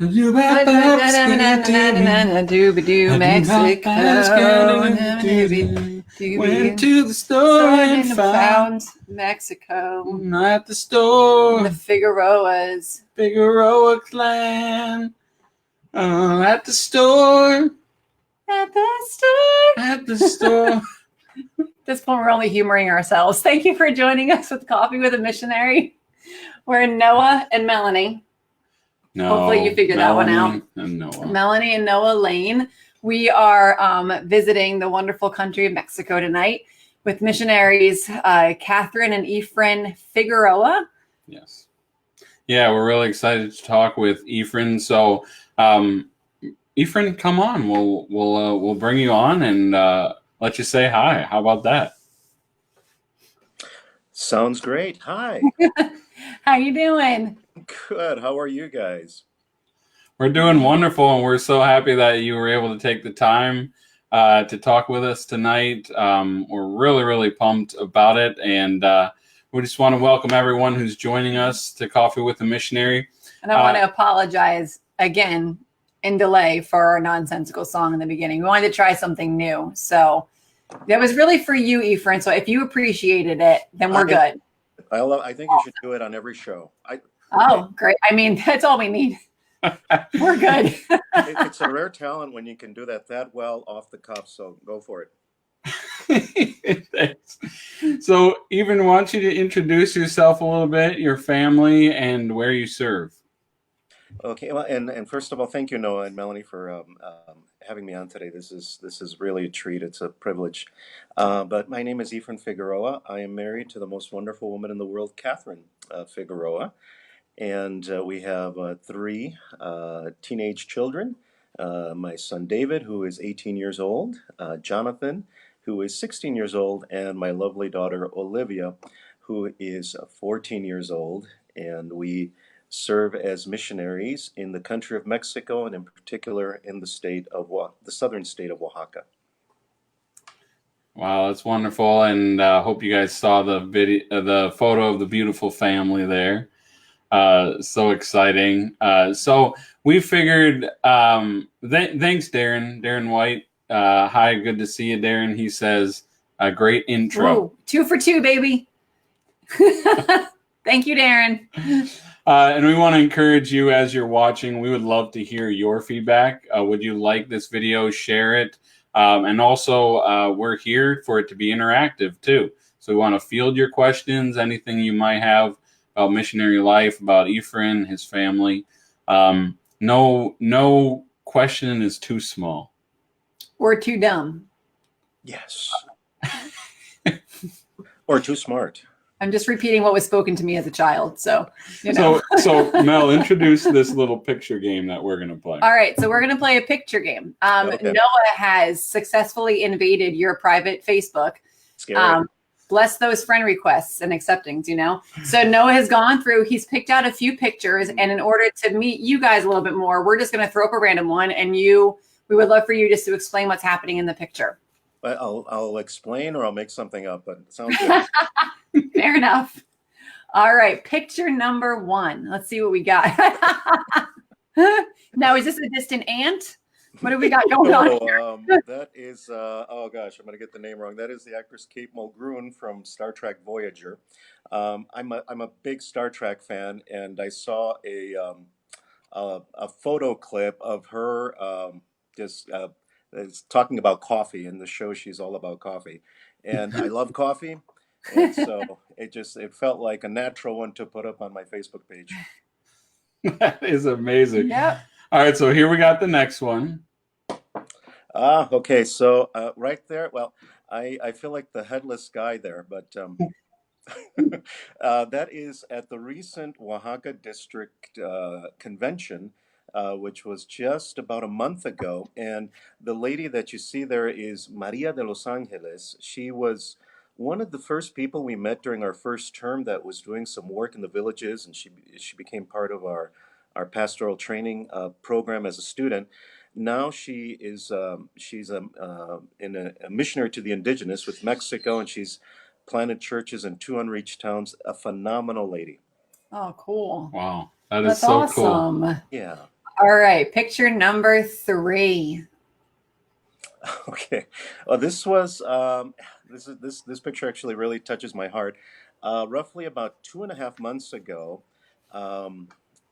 Doobadoo, Mexico. Went to the store and found Mexico. at the store. The Figueroas. Figueroa clan. At the store. At the store. At the store. At this point, we're only humoring ourselves. Thank you for joining us with Coffee with a Missionary. We're Noah and Melanie. No, hopefully you figured that one out. And Noah. Melanie and Noah Lane. We are visiting the wonderful country of Mexico tonight with missionaries Catherine and Efrain Figueroa. Yes. Yeah, we're really excited to talk with Efrain. So, Efrain, come on. We'll bring you on and let you say hi. How about that? Sounds great. Hi. How you doing? Good. How are you guys? We're doing wonderful, and we're so happy that you were able to take the time to talk with us tonight. We're really, really pumped about it, and we just want to welcome everyone who's joining us to Coffee with a Missionary. And I want to apologize again in delay for our nonsensical song in the beginning. We wanted to try something new, so that was really for you, Efrain. So if you appreciated it, then we're good. I think you should do it on every show. Oh, great. I mean, that's all we need. We're good. It's a rare talent when you can do that well off the cuff, so go for it. Thanks. So, Efrain, I want you to introduce yourself a little bit, your family, and where you serve. Okay, well, and first of all, thank you, Noah and Melanie, for having me on today. This is really a treat. It's a privilege. But my name is Efrain Figueroa. I am married to the most wonderful woman in the world, Catherine Figueroa. And we have 3 teenage children. My son David, who is 18 years old, Jonathan, who is 16 years old, and my lovely daughter Olivia, who is 14 years old. And we serve as missionaries in the country of Mexico, and in particular in the southern state of Oaxaca. Wow, that's wonderful, and hope you guys saw the photo of the beautiful family there. So exciting. So we figured, thanks, Darren White. Hi, good to see you, Darren. He says, a great intro. Ooh, 2 for 2, baby. Thank you, Darren. And we want to encourage you as you're watching. We would love to hear your feedback. Would you like this video? Share it. And also, we're here for it to be interactive too. So we want to field your questions, anything you might have about missionary life, about Efrain, his family. No question is too small. Or too dumb. Yes. Or too smart. I'm just repeating what was spoken to me as a child. So, you know. So Mel, introduce this little picture game that we're going to play. All right. So we're going to play a picture game. Okay. Noah has successfully invaded your private Facebook. Scary. Bless those friend requests and acceptings, you know. So Noah has gone through, he's picked out a few pictures, and in order to meet you guys a little bit more, we're just going to throw up a random one, and we would love for you just to explain what's happening in the picture. I'll explain, or I'll make something up, but it sounds good. Fair enough. All right, picture number 1. Let's see what we got. Now, is this a distant aunt? What do we got going on? That is, oh gosh, I'm going to get the name wrong. That is the actress Kate Mulgrew from Star Trek Voyager. I'm a big Star Trek fan, and I saw a photo clip of her just talking about coffee. In the show, she's all about coffee, and I love coffee, and so it felt like a natural one to put up on my Facebook page. That is amazing. Yeah. All right, so here we got the next one. Okay, so right there, well, I feel like the headless guy there, but that is at the recent Oaxaca District Convention, which was just about a month ago. And the lady that you see there is Maria de los Angeles. She was one of the first people we met during our first term that was doing some work in the villages, and she became part of our pastoral training program as a student. Now she's a missionary to the indigenous with Mexico, and she's planted churches in 2 unreached towns. A phenomenal lady. Oh, cool. Wow. That is That's so awesome. cool. Yeah. All right, picture number 3. Okay. Well, this was this picture actually really touches my heart. Roughly about 2.5 months ago, um,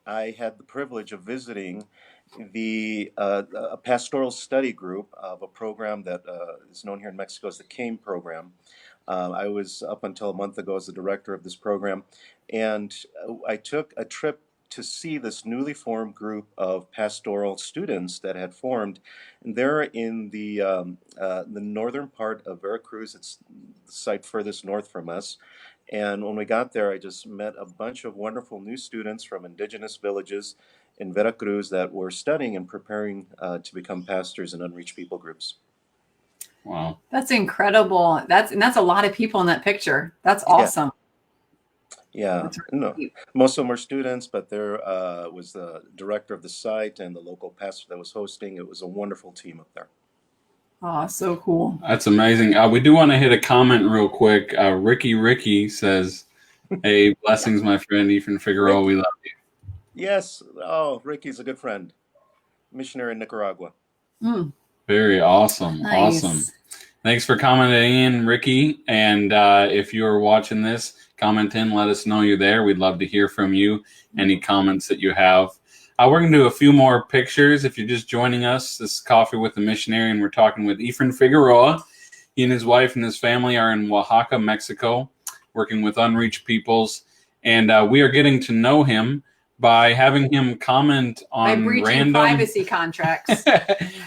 I had the privilege of visiting a pastoral study group of a program that is known here in Mexico as the CAME program. I was up until a month ago as the director of this program, and I took a trip to see this newly formed group of pastoral students that had formed. And they're in the northern part of Veracruz. It's the site furthest north from us. And when we got there, I just met a bunch of wonderful new students from indigenous villages in Veracruz that were studying and preparing to become pastors in unreached people groups. Wow. That's incredible. That's a lot of people in that picture. That's awesome. Yeah, no, most of them were students, but there was the director of the site and the local pastor that was hosting. It was a wonderful team up there. Oh, so cool. That's amazing. We do want to hit a comment real quick. Ricky says, "Hey, blessings, my friend Efrain Figueroa. Rick, We love you." yes. Oh, Ricky's a good friend. Missionary in Nicaragua. Mm, Very awesome. nice. Awesome. Thanks for commenting in, Ricky. And if you're watching this, comment in. Let us know you're there. We'd love to hear from you. Any comments that you have. We're going to do a few more pictures. If you're just joining us, this is Coffee with the Missionary, and we're talking with Efrain Figueroa. He and his wife and his family are in Oaxaca, Mexico, working with unreached peoples. And we are getting to know him by having him comment on by breaching random privacy contracts.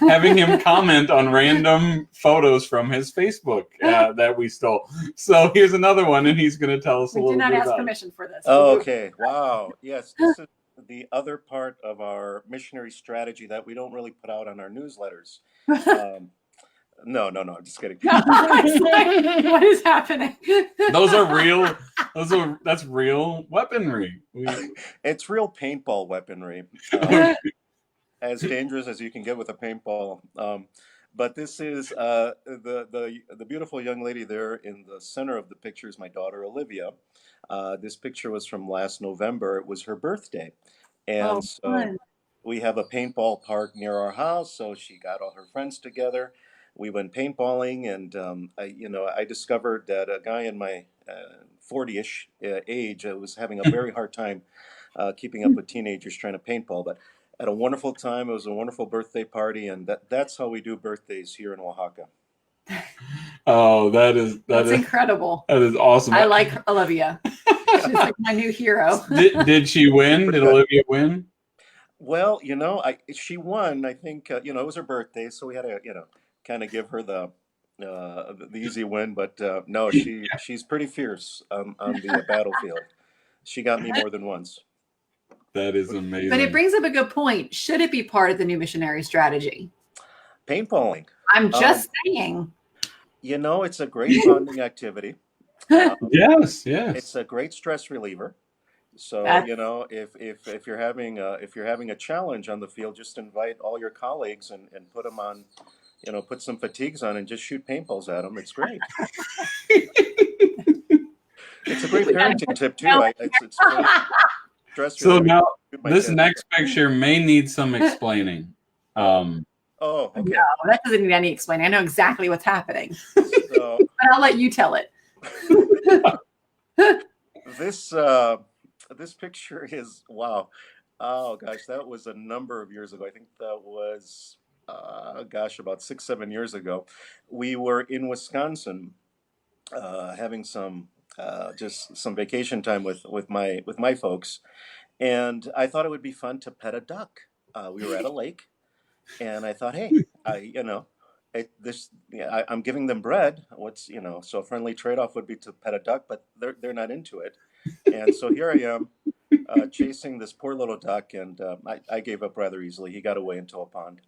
having him comment on random photos from his Facebook that we stole. So here's another one, and he's going to tell us a We little did not bit ask about permission for this. Oh, okay. Wow. Yes, this is the other part of our missionary strategy that we don't really put out on our newsletters. No, I'm just kidding. What is happening? Those are real. That's real weaponry. It's real paintball weaponry, as dangerous as you can get with a paintball. But this is the beautiful young lady there in the center of the picture is my daughter Olivia. This picture was from last November. It was her birthday, and so fun. we have a paintball park near our house. So she got all her friends together. We went paintballing, and I discovered that a guy in my 40-ish age was having a very hard time keeping up with teenagers trying to paintball. But had a wonderful time. It was a wonderful birthday party, and that's how we do birthdays here in Oaxaca. Oh, that's incredible. That is awesome. I like Olivia. She's like my new hero. Did she win? Did Olivia win? Well, she won. I think it was her birthday, so we had to kind of give her the easy win. But no, she's pretty fierce on the battlefield. She got me more than once. That is amazing. But it brings up a good point. Should it be part of the new missionary strategy? Paintballing. I'm just saying. It's a great bonding activity. Yes. It's a great stress reliever. So if you're having a challenge on the field, just invite all your colleagues and put them on, put some fatigues on and just shoot paintballs at them. It's great. It's a great parenting tip too. It's great. So now this next picture may need some explaining. Oh, okay. No, that doesn't need any explaining. I know exactly what's happening. So, but I'll let you tell it. This picture is wow. Oh gosh, that was a number of years ago. I think that was about 6-7 years ago. We were in Wisconsin having some vacation time with my folks, and I thought it would be fun to pet a duck. We were at a lake, and I thought, hey, I'm giving them bread. So a friendly trade-off would be to pet a duck, but they're not into it. And so here I am chasing this poor little duck, and I gave up rather easily. He got away into a pond.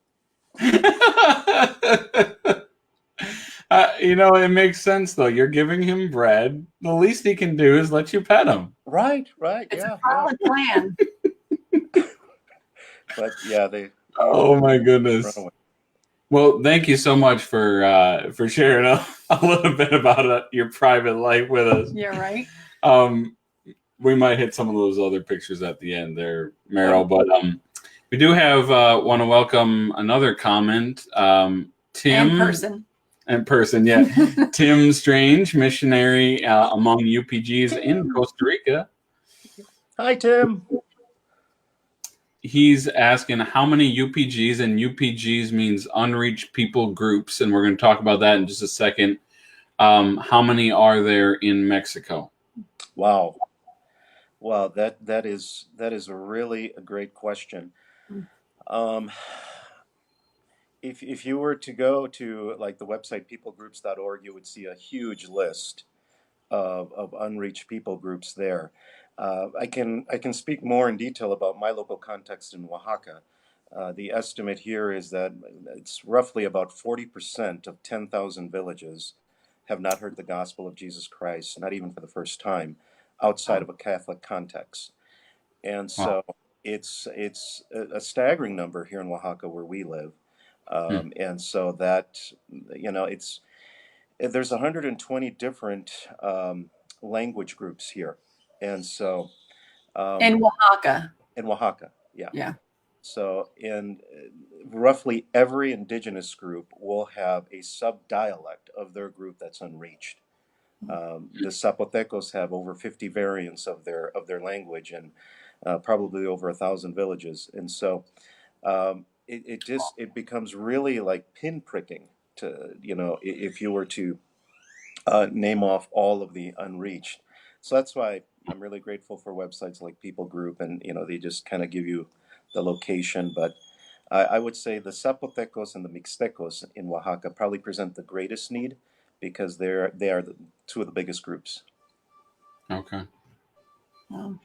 It makes sense though. You're giving him bread. The least he can do is let you pet him. Right. It's a solid plan. But yeah, oh my goodness. Well, thank you so much for sharing a little bit about your private life with us. Yeah, right. We might hit some of those other pictures at the end there, Meryl. But We do have want to welcome another comment. Tim. And person. In person, yeah. Tim Strange, missionary among UPGs in Costa Rica. Hi, Tim. He's asking how many UPGs, and UPGs means unreached people groups, and we're going to talk about that in just a second. How many are there in Mexico? Wow. Wow, that is a really a great question. Um, if you were to go to like the website peoplegroups.org, you would see a huge list of unreached people groups there. I can speak more in detail about my local context in Oaxaca. The estimate here is that it's roughly about 40% of 10,000 villages have not heard the gospel of Jesus Christ, not even for the first time, outside of a Catholic context. And Wow. so it's a staggering number here in Oaxaca where we live. And so that, it's there's 120 different language groups here, and so In um, Oaxaca. in Oaxaca, yeah. Yeah. So in roughly every indigenous group will have a subdialect of their group that's unreached. The Zapotecos have over 50 variants of their language and probably over 1,000 villages, and so it becomes really like pinpricking to if you were to name off all of the unreached. So that's why I'm really grateful for websites like People Group, and they just kind of give you the location. But I would say the Zapotecos and the Mixtecos in Oaxaca probably present the greatest need because they are two of the biggest groups. Okay. Um,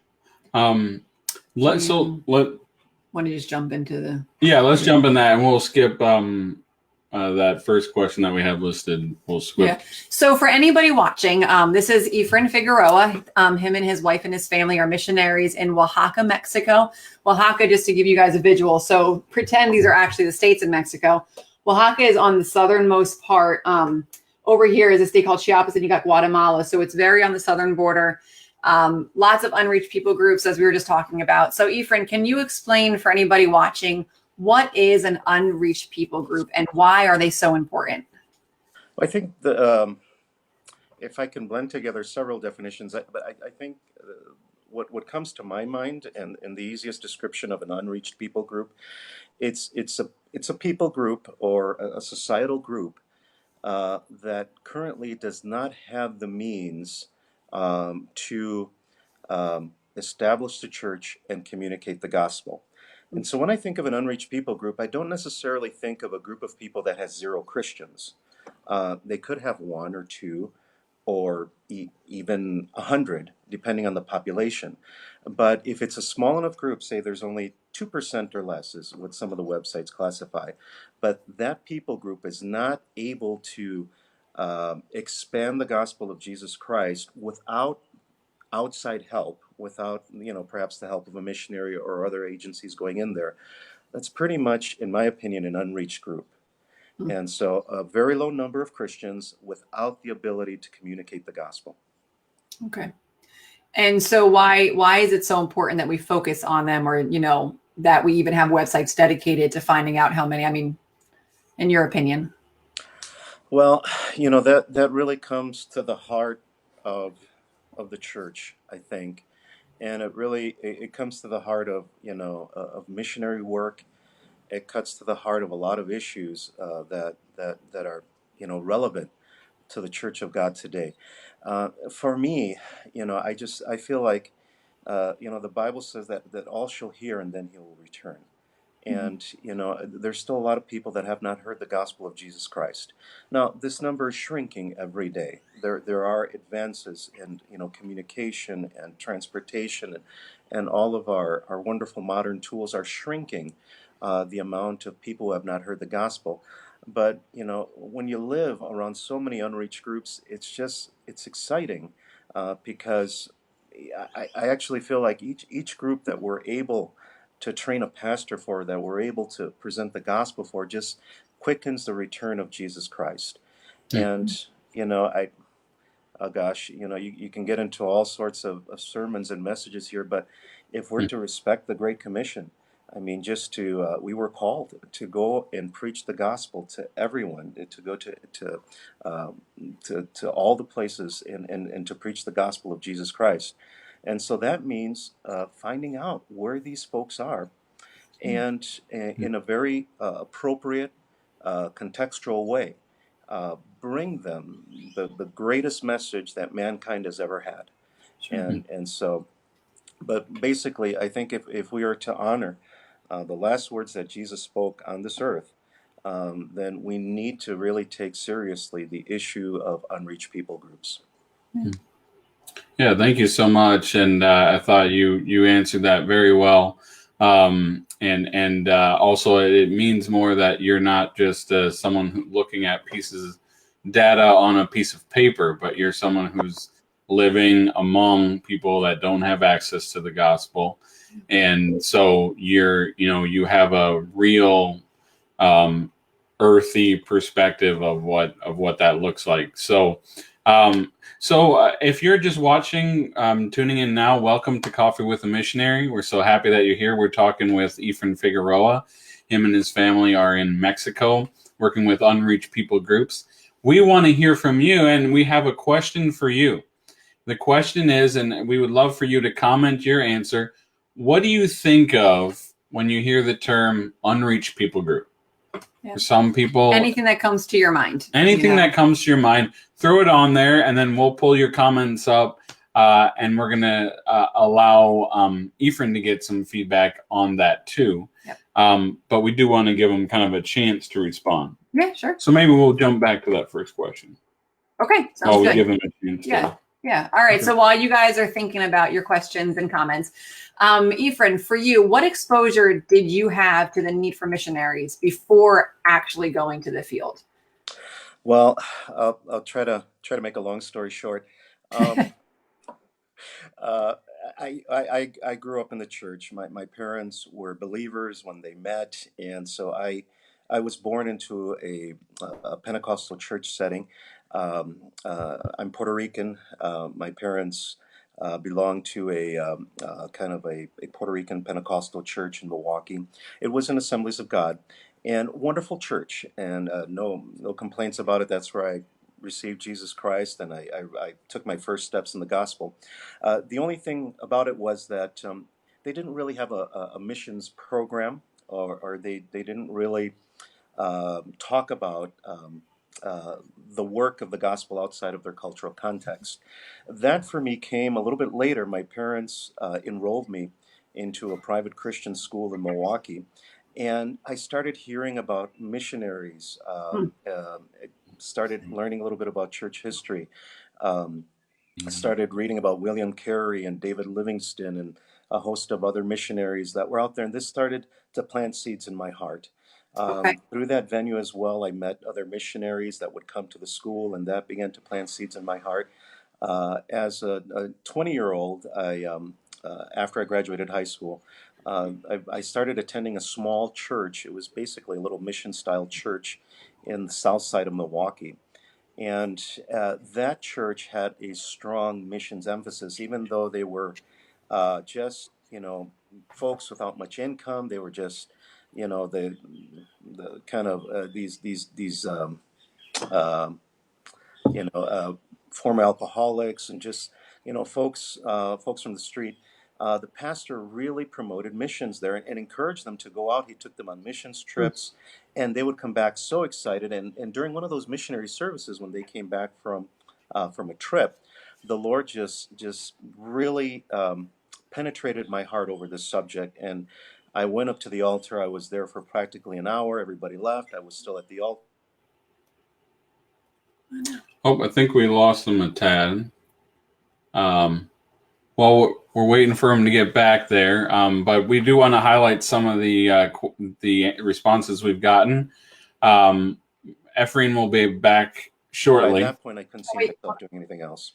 Um, do let you let want to just jump into the? yeah, let's jump in that, and we'll skip that first question that we have listed. We'll skip. Yeah. So for anybody watching, this is Efrain Figueroa. Him and his wife and his family are missionaries in Oaxaca, Mexico. Oaxaca, just to give you guys a visual. So pretend these are actually the states in Mexico. Oaxaca is on the southernmost part. Over here is a state called Chiapas, and you got Guatemala. So it's very on the southern border. Lots of unreached people groups, as we were just talking about. So Efrain, can you explain for anybody watching what is an unreached people group and why are they so important? I think if I can blend together several definitions, but I think what comes to my mind and the easiest description of an unreached people group, it's a people group or a societal group that currently does not have the means to establish the church and communicate the gospel. And so when I think of an unreached people group, I don't necessarily think of a group of people that has zero Christians. They could have one or two or even 100, depending on the population. But if it's a small enough group, say there's only 2% or less, is what some of the websites classify, but that people group is not able to expand the gospel of Jesus Christ without outside help, without perhaps the help of a missionary or other agencies going in there, that's pretty much, in my opinion, an unreached group. And so a very low number of Christians without the ability to communicate the gospel. Okay. And so why is it so important that we focus on them, or that we even have websites dedicated to finding out how many? I mean, in your opinion? Well, that really comes to the heart of the church, I think, and it comes to the heart of of missionary work. It cuts to the heart of a lot of issues that are relevant to the Church of God today. For me, I feel like the Bible says that all shall hear and then he will return. And there's still a lot of people that have not heard the gospel of Jesus Christ. Now, this number is shrinking every day. There are advances in communication and transportation, and all of our wonderful modern tools are shrinking the amount of people who have not heard the gospel. But when you live around so many unreached groups, it's exciting because I actually feel like each group that we're able to train a pastor for, that we're able to present the gospel for, just quickens the return of Jesus Christ. And oh gosh, you can get into all sorts of sermons and messages here, but if we're to respect the Great Commission, I mean, just to we were called to go and preach the gospel to everyone, to go um, to all the places and to preach the gospel of Jesus Christ. And so that means finding out where these folks are, and in a very appropriate, contextual way, bring them the greatest message that mankind has ever had. And so, but basically, I think if we are to honor the last words that Jesus spoke on this earth, then we need to really take seriously the issue of unreached people groups. Yeah, thank you so much. And I thought you answered that very well. And also, it means more that you're not just someone looking at pieces data on a piece of paper, but you're someone who's living among people that don't have access to the gospel. And so you have a real earthy perspective of what that looks like. So if you're just watching, tuning in now, welcome to Coffee with a Missionary. We're so happy that you're here. We're talking with Efrain Figueroa. Him and his family are in Mexico working with unreached people groups. We want to hear from you, and we have a question for you. The question is, and we would love for you to comment your answer, what do you think of when you hear the term unreached people group? Yeah. For some people, anything that comes to your mind. Anything that comes to your mind, throw it on there, and then we'll pull your comments up, and we're going to allow Efrain to get some feedback on that too. Yep. But we do want to give him kind of a chance to respond. Yeah, sure. So maybe we'll jump back to that first question. Okay, sounds good. We give him a chance. Yeah. Yeah. All right. Okay. So while you guys are thinking about your questions and comments, Efrain, for you, what exposure did you have to the need for missionaries before actually going to the field? Well, I'll try to make a long story short. I grew up in the church. My parents were believers when they met, and so I was born into a Pentecostal church setting. I'm Puerto Rican. My parents belonged to a kind of a Puerto Rican Pentecostal church in Milwaukee. It was an Assemblies of God, and wonderful church, and no complaints about it. That's where I received Jesus Christ, and I took my first steps in the gospel. The only thing about it was that they didn't really have a missions program, or they didn't really talk about the work of the gospel outside of their cultural context. That for me came a little bit later. My parents enrolled me into a private Christian school in Milwaukee, and I started hearing about missionaries, started learning a little bit about church history, I started reading about William Carey and David Livingston and a host of other missionaries that were out there, and this started to plant seeds in my heart. Through that venue as well, I met other missionaries that would come to the school, and that began to plant seeds in my heart. As a 20-year-old, after I graduated high school, I started attending a small church. It was basically a little mission-style church in the south side of Milwaukee. And that church had a strong missions emphasis, even though they were just, folks without much income. They were just, the kind of these former alcoholics and just, folks from the street. The pastor really promoted missions there and encouraged them to go out. He took them on missions trips, and they would come back so excited. And during one of those missionary services, when they came back from a trip, the Lord just really penetrated my heart over this subject. And I went up to the altar. I was there for practically an hour. Everybody left. I was still at the altar. Oh, I think we lost them a tad. Well, we're waiting for him to get back there, but we do want to highlight some of the responses we've gotten. Efrain will be back shortly. By that point, I couldn't see myself doing anything else.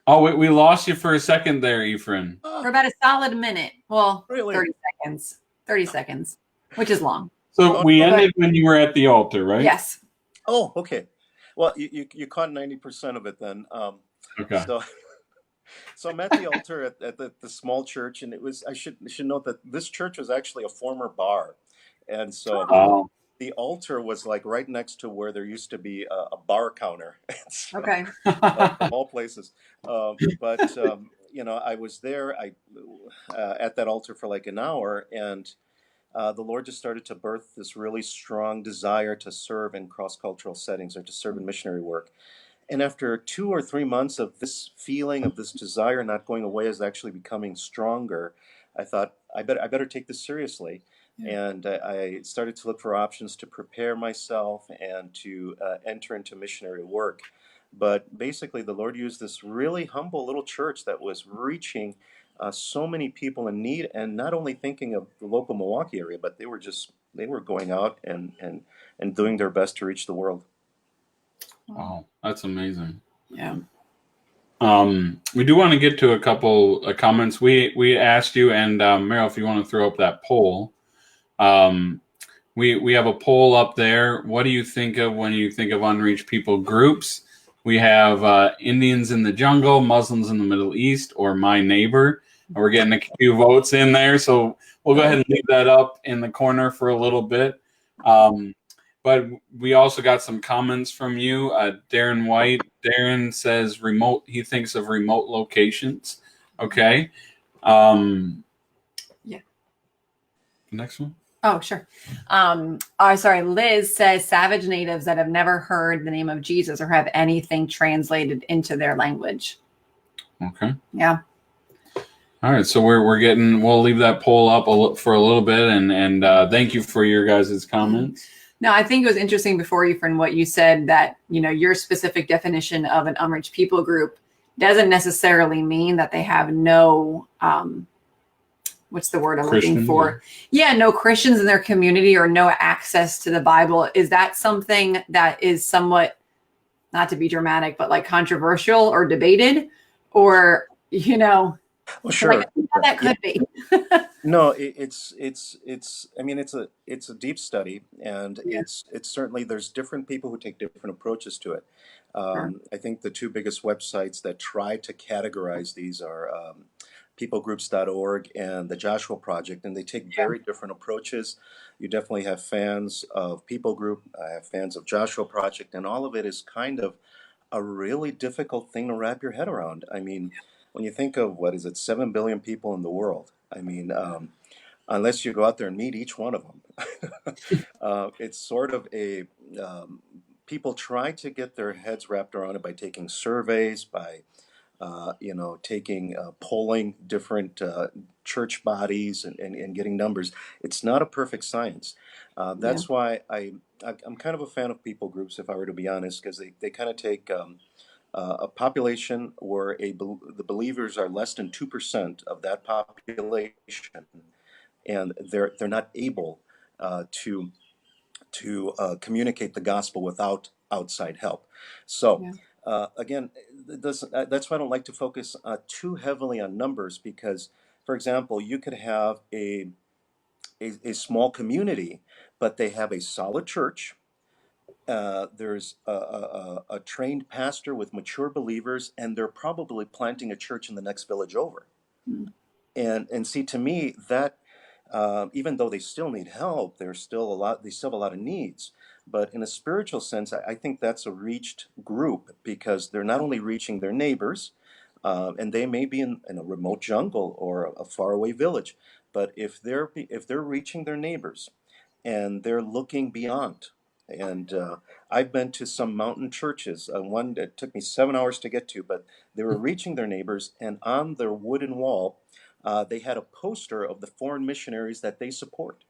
Oh, we lost you for a second there, Efrain. For about a solid minute. Well, really? 30 seconds. 30 seconds, which is long. So we ended when you were at the altar, right? Yes. Oh, okay. Well, you caught 90% of it then. Okay. So, So I'm at the altar at the small church, and it was, I should note that this church was actually a former bar. And so Oh, Wow. the altar was like right next to where there used to be a bar counter. And so, okay. of all places. But I was there, at that altar for like an hour, and the Lord just started to birth this really strong desire to serve in cross-cultural settings or to serve in missionary work. And after 2 or 3 months of this feeling, of this desire not going away, is actually becoming stronger, I thought I better take this seriously. Yeah. And I started to look for options to prepare myself and to enter into missionary work. But basically, the Lord used this really humble little church that was reaching so many people in need, and not only thinking of the local Milwaukee area, but they were going out and doing their best to reach the world. Wow, that's amazing. Yeah. We do want to get to a couple of comments. We asked you, and Meryl, if you want to throw up that poll. We have a poll up there. What do you think of when you think of unreached people groups? We have Indians in the jungle, Muslims in the Middle East, or my neighbor. We're getting a few votes in there, so we'll go ahead and leave that up in the corner for a little bit. But we also got some comments from you. Darren White. Darren says remote. He thinks of remote locations. Okay. Yeah. Next one. Oh, sure. Sorry. Liz says savage natives that have never heard the name of Jesus or have anything translated into their language. Okay. Yeah. All right. So we'll leave that poll up for a little bit, and thank you for your guys' comments. No, I think it was interesting before you, from what you said, that, your specific definition of an unreached people group doesn't necessarily mean that they have no, what's the word I'm looking for? Yeah, no Christians in their community or no access to the Bible. Is that something that is somewhat, not to be dramatic, but like controversial or debated, or, Well, sure. that could be. No, it's. I mean, it's a deep study, and Yeah. it's certainly, there's different people who take different approaches to it. Sure. I think the two biggest websites that try to categorize these are peoplegroups.org and the Joshua Project, and they take very different approaches. You definitely have fans of People Group, I have fans of Joshua Project, and all of it is kind of a really difficult thing to wrap your head around. I mean, when you think of, what is it, 7 billion people in the world, I mean, unless you go out there and meet each one of them, it's sort of people try to get their heads wrapped around it by taking surveys, by taking polling different church bodies and getting numbers. It's not a perfect science. That's why I'm kind of a fan of people groups, if I were to be honest, because they kind of take a population where the believers are less than 2% of that population, and they're not able to communicate the gospel without outside help. So again, that's why I don't like to focus too heavily on numbers, because, for example, you could have a small community, but they have a solid church. There's a trained pastor with mature believers, and they're probably planting a church in the next village over. Mm. And see, to me, that even though they still need help, they still have a lot of needs. But in a spiritual sense, I think that's a reached group, because they're not only reaching their neighbors, and they may be in a remote jungle or a faraway village, but if they're reaching their neighbors and they're looking beyond. And I've been to some mountain churches, one that took me 7 hours to get to, but they were reaching their neighbors, and on their wooden wall, they had a poster of the foreign missionaries that they support.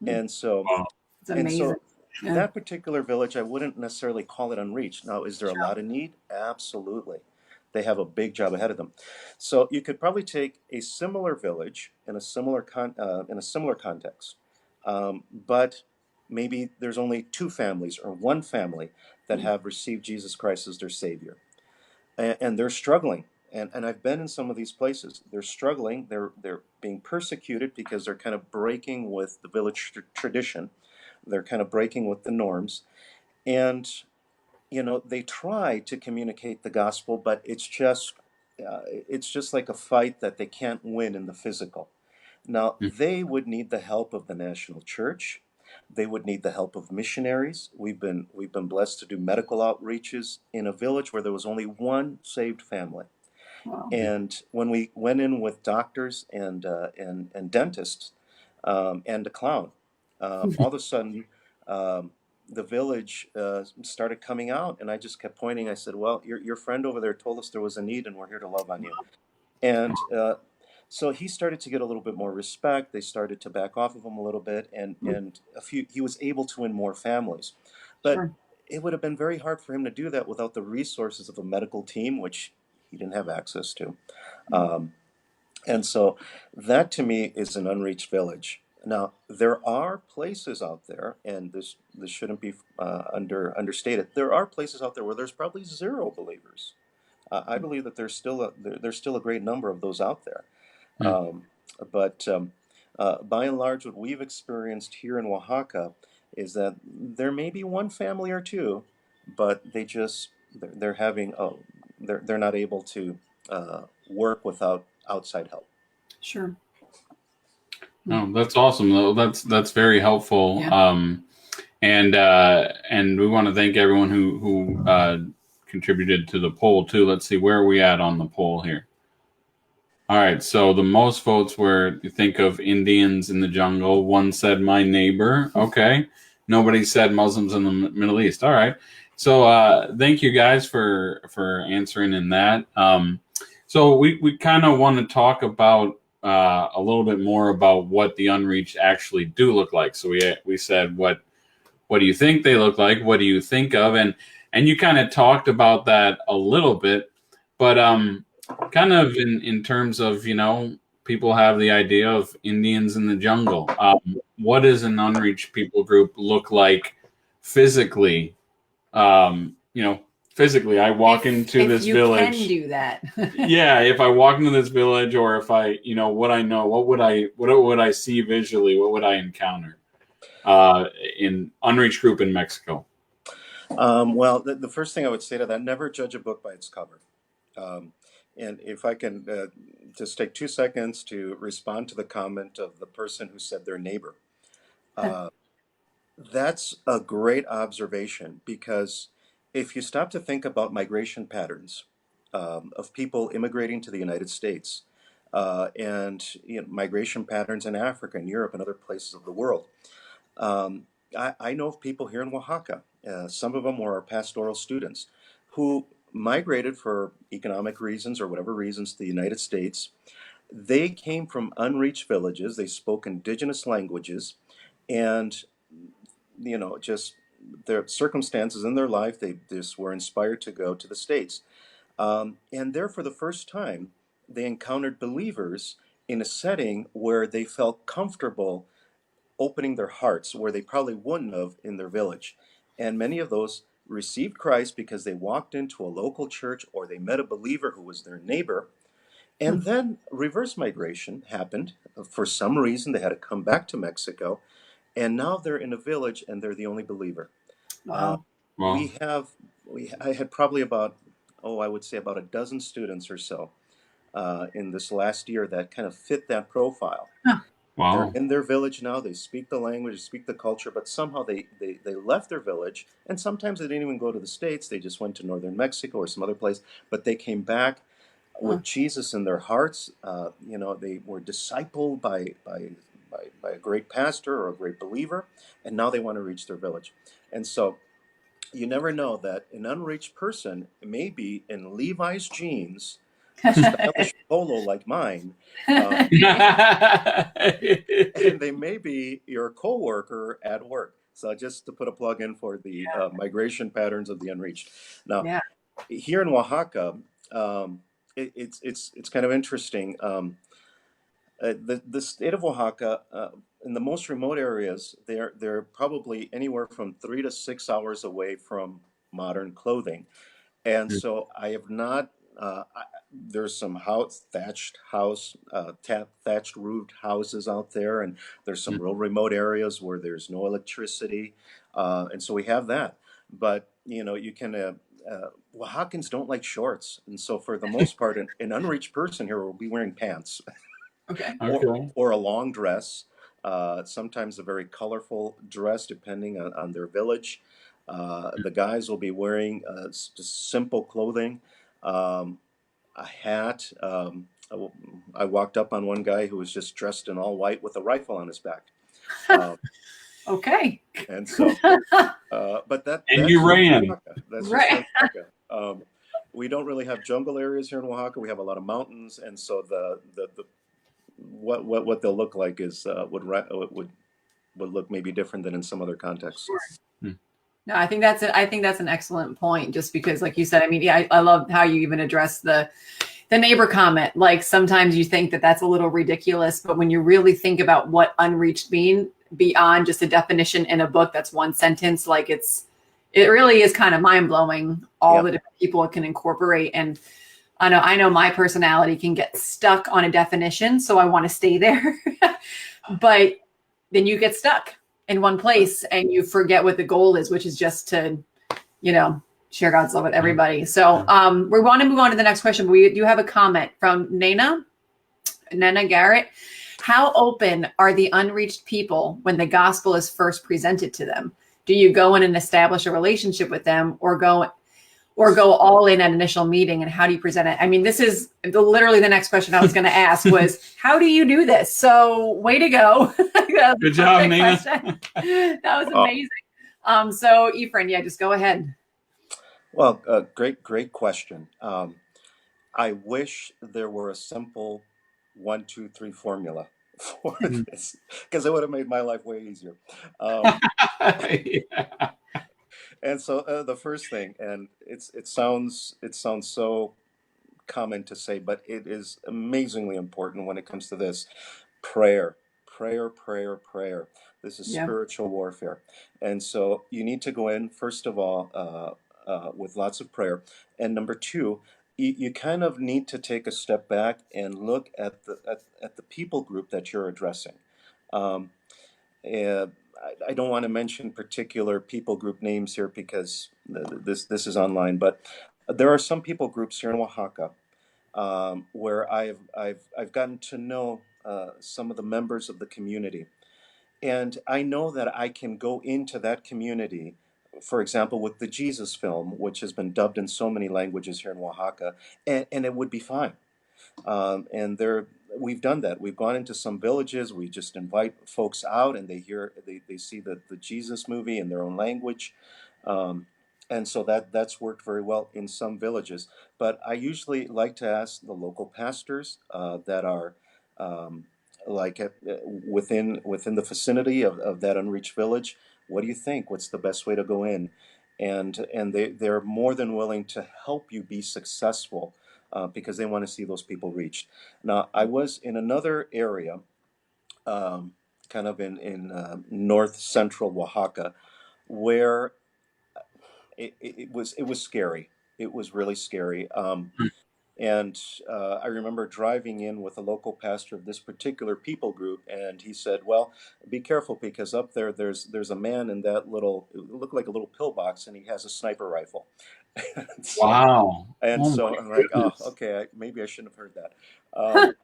And so, Wow. It's amazing. Yeah. that particular village, I wouldn't necessarily call it unreached. Now, is there a Sure. lot of need? Absolutely. They have a big job ahead of them. So you could probably take a similar village in a similar context, but maybe there's only two families or one family that have received Jesus Christ as their Savior, and they're struggling. And I've been in some of these places. They're struggling. They're being persecuted because they're kind of breaking with the village tradition. They're kind of breaking with the norms, and they try to communicate the gospel, but it's just it's just like a fight that they can't win in the physical. Now, they would need the help of the national church. They would need the help of missionaries. We've been blessed to do medical outreaches in a village where there was only one saved family. Wow. And when we went in with doctors and dentists and a clown, all of a sudden um, the village started coming out, and I just kept pointing. I said, "Well, your friend over there told us there was a need, and we're here to love on you." And so he started to get a little bit more respect. They started to back off of him a little bit, and he was able to win more families. But Sure. it would have been very hard for him to do that without the resources of a medical team, which he didn't have access to. Um, and so that to me is an unreached village. Now, there are places out there, and this shouldn't be understated. There are places out there where there's probably zero believers. I believe that there's still a great number of those out there. Um, but by and large, what we've experienced here in Oaxaca is that there may be one family or two, but they're having they're not able to work without outside help. Sure. Oh, that's awesome though. That's very helpful. Yeah. And we want to thank everyone who contributed to the poll too. Let's see, where are we at on the poll here? All right, so the most votes were, you think of Indians in the jungle. One said my neighbor. Okay. Nobody said Muslims in the Middle East. All right. So thank you guys for answering in that. So we kind of want to talk about a little bit more about what the unreached actually do look like. So we said what do you think they look like? What do you think of? And you kind of talked about that a little bit, but kind of in terms of, people have the idea of Indians in the jungle. What does an unreached people group look like physically? Physically, I walk into this village. If you can do that. Yeah, if I walk into this village, or if I, what would I see visually? What would I encounter in unreached group in Mexico? Well, the first thing I would say to that: never judge a book by its cover. And if I can just take 2 seconds to respond to the comment of the person who said their neighbor. That's a great observation, because if you stop to think about migration patterns of people immigrating to the United States and migration patterns in Africa and Europe and other places of the world, I know of people here in Oaxaca, some of them were our pastoral students, who migrated for economic reasons or whatever reasons to the United States. They came from unreached villages, they spoke indigenous languages, and just their circumstances in their life, they just were inspired to go to the States. And there, for the first time, they encountered believers in a setting where they felt comfortable opening their hearts, where they probably wouldn't have in their village. And many of those received Christ because they walked into a local church or they met a believer who was their neighbor. And then reverse migration happened. For some reason, they had to come back to Mexico. And now they're in a village and they're the only believer. Wow. We have, I had probably I would say about a dozen students or so in this last year that kind of fit that profile. Wow. They're in their village now. They speak the language, they speak the culture, but somehow they left their village. And sometimes they didn't even go to the States. They just went to northern Mexico or some other place. But they came back with Jesus in their hearts. They were discipled by a great pastor or a great believer, and now they want to reach their village. And so you never know that an unreached person may be in Levi's jeans, stylish polo like mine, and they may be your coworker at work. So just to put a plug in for the migration patterns of the unreached. Now, here in Oaxaca, it's kind of interesting. The state of Oaxaca, in the most remote areas, they're probably anywhere from 3 to 6 hours away from modern clothing, and so I have not. There's some thatched roofed houses out there, and there's some real remote areas where there's no electricity, and so we have that. But you can Oaxacans don't like shorts, and so for the most part, an unreached person here will be wearing pants Okay. Okay. or a long dress, sometimes a very colorful dress depending on their village. The guys will be wearing just simple clothing, a hat. I walked up on one guy who was just dressed in all white with a rifle on his back. Okay. And so, but And that's you just ran. Oaxaca. That's just Right. Oaxaca. We don't really have jungle areas here in Oaxaca. We have a lot of mountains, and so the what they'll look like is would look maybe different than in some other contexts. No, I think that's an excellent point. Just because, like you said, I mean, yeah, I love how you even address the neighbor comment. Like sometimes you think that that's a little ridiculous, but when you really think about what unreached mean beyond just a definition in a book, that's one sentence. Like it really is kind of mind blowing. All the different people it can incorporate. And I know my personality can get stuck on a definition, so I want to stay there. But then you get stuck in one place and you forget what the goal is, which is just to, share God's love with everybody. So we want to move on to the next question. But we do have a comment from Nana Garrett. How open are the unreached people when the gospel is first presented to them? Do you go in and establish a relationship with them, or go all in at initial meeting? And how do you present it? I mean, this is literally the next question I was going to ask was, how do you do this? So way to go. Good job, Nina. That was amazing. So Efrain, yeah, just go ahead. Well, great question. I wish there were a simple 1, 2, 3 formula for this, because it would have made my life way easier. Yeah. And so the first thing, and it sounds so common to say, but it is amazingly important when it comes to this: prayer, prayer, prayer, prayer. This is spiritual warfare, and so you need to go in first of all with lots of prayer, and number two, you kind of need to take a step back and look at the people group that you're addressing. Um, and I don't want to mention particular people group names here because this is online, but there are some people groups here in Oaxaca where I've gotten to know some of the members of the community, and I know that I can go into that community, for example, with the Jesus film, which has been dubbed in so many languages here in Oaxaca, and it would be fine. And we've done that. We've gone into some villages. We just invite folks out, and they see the Jesus movie in their own language, and so that's worked very well in some villages. But I usually like to ask the local pastors that are like within the vicinity of that unreached village. What do you think? What's the best way to go in? And they're more than willing to help you be successful because they want to see those people reached. Now, I was in another area, kind of in north central Oaxaca, where it was scary. It was really scary. And I remember driving in with a local pastor of this particular people group, and he said, "Well, be careful because up there's a man in that it looked like a little pillbox, and he has a sniper rifle." Wow. And Oh so my I'm like, "Oh, goodness. okay, maybe I shouldn't have heard that."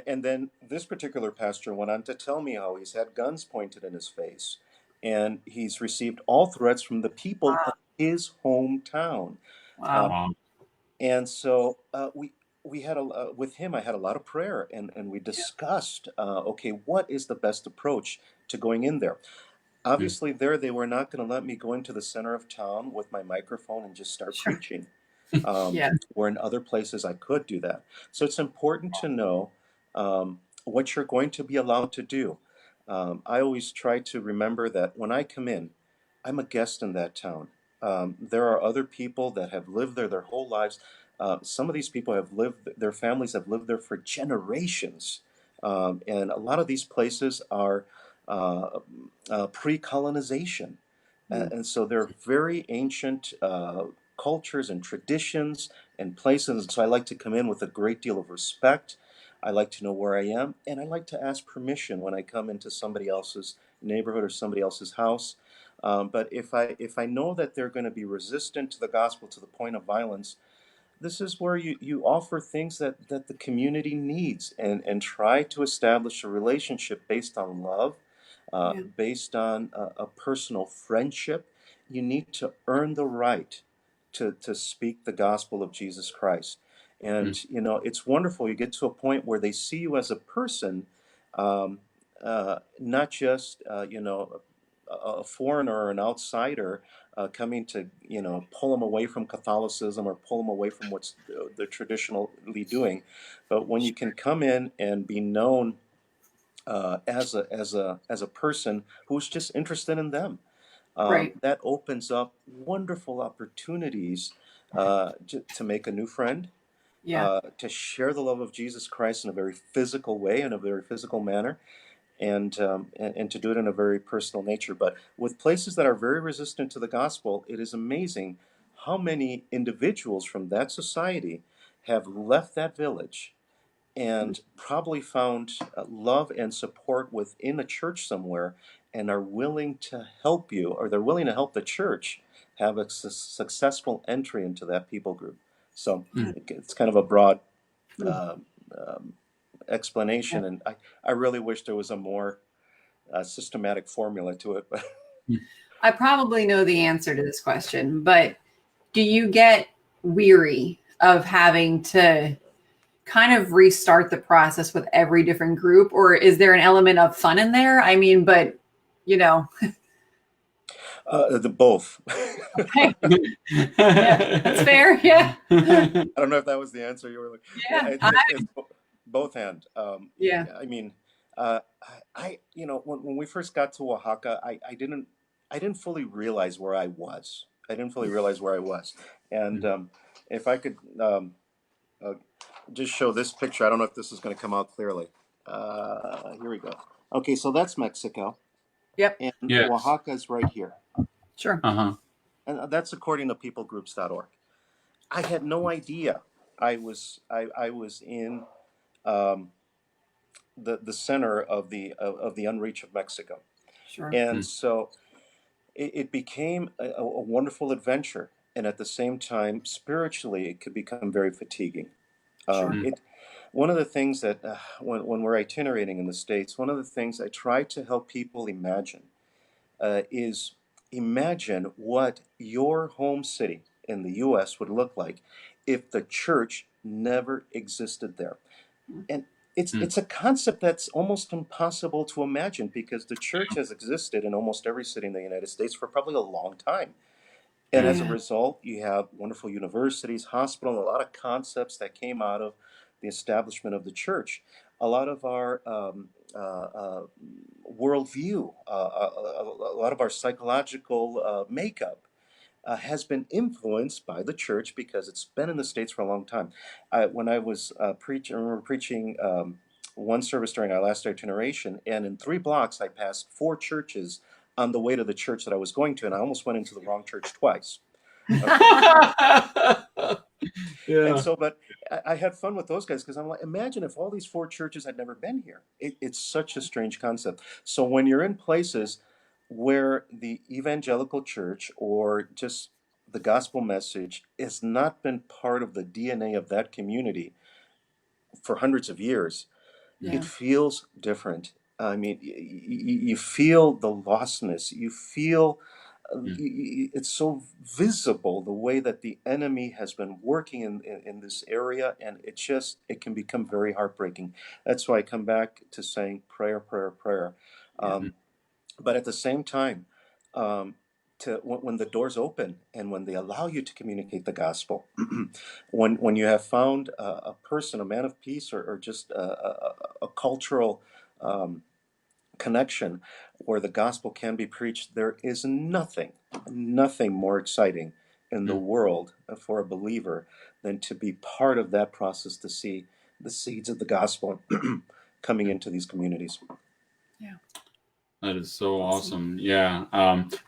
And then this particular pastor went on to tell me how he's had guns pointed in his face, and he's received all threats from the people of his hometown. Wow. Wow. And so we had with him. I had a lot of prayer, and we discussed, okay, what is the best approach to going in there? Obviously, there they were not going to let me go into the center of town with my microphone and just start preaching. Where in other places I could do that. So it's important to know what you're going to be allowed to do. I always try to remember that when I come in, I'm a guest in that town. There are other people that have lived there their whole lives. Some of these people their families have lived there for generations. And a lot of these places are pre-colonization. And so they're very ancient cultures and traditions and places. And so I like to come in with a great deal of respect. I like to know where I am, and I like to ask permission when I come into somebody else's neighborhood or somebody else's house. But if I know that they're going to be resistant to the gospel to the point of violence, this is where you offer things that the community needs, and try to establish a relationship based on love, Yeah. based on a personal friendship. You need to earn the right to speak the gospel of Jesus Christ. And, it's wonderful. You get to a point where they see you as a person, um, not just, a foreigner or an outsider coming to, pull them away from Catholicism or pull them away from what's they're traditionally doing. But when you can come in and be known as a person who's just interested in them, Right. that opens up wonderful opportunities to make a new friend, Yeah. to share the love of Jesus Christ in a very physical way, in a very physical manner, and to do it in a very personal nature. But with places that are very resistant to the gospel, it is amazing how many individuals from that society have left that village and probably found love and support within a church somewhere, and are willing to help you, or they're willing to help the church have a successful entry into that people group. So Mm. it's kind of a broad Mm. uh, explanation, and I really wish there was a more systematic formula to it. I probably know the answer to this question, but do you get weary of having to kind of restart the process with every different group, or is there an element of fun in there? I mean, but The both. okay. Yeah, that's fair. Yeah. I don't know if that was the answer you were looking. Yeah. It's both and. Yeah. I mean, when we first got to Oaxaca, I didn't fully realize where I was. I didn't fully realize where I was, and if I could uh, just show this picture, I don't know if this is going to come out clearly. Here we go. Okay, so that's Mexico, Yep. and Yes. Oaxaca is right here, Sure. Uh-huh. and that's according to peoplegroups.org. I had no idea I was in um, the center of the Unreached of Mexico, Sure. and so it became a wonderful adventure, and at the same time, spiritually, it could become very fatiguing. Sure. One of the things that when we're itinerating in the States, one of the things I try to help people imagine is imagine what your home city in the U.S. would look like if the church never existed there. And it's a concept that's almost impossible to imagine, because the church has existed in almost every city in the United States for probably a long time. And as a Yeah. result, you have wonderful universities, hospitals, a lot of concepts that came out of the establishment of the church. A lot of our worldview, a lot of our psychological makeup has been influenced by the church, because it's been in the States for a long time. When I was preaching, I remember preaching one service during our last itineration, and in 3 blocks, I passed 4 churches on the way to the church that I was going to, and I almost went into the wrong church twice. Okay. And so, but I had fun with those guys, because I'm like, imagine if all these 4 churches had never been here. It's such a strange concept. So when you're in places where the evangelical church or just the gospel message has not been part of the DNA of that community for hundreds of years, Yeah. it feels different. I mean, you feel the lostness. You feel it's so visible the way that the enemy has been working in this area, and it can become very heartbreaking. That's why I come back to saying prayer, prayer, prayer. Yeah. But at the same time, when the doors open and when they allow you to communicate the gospel, when you have found a person, a man of peace, or just a cultural connection where the gospel can be preached, there is nothing more exciting in the world for a believer than to be part of that process, to see the seeds of the gospel coming into these communities. Yeah. That is so awesome. Yeah.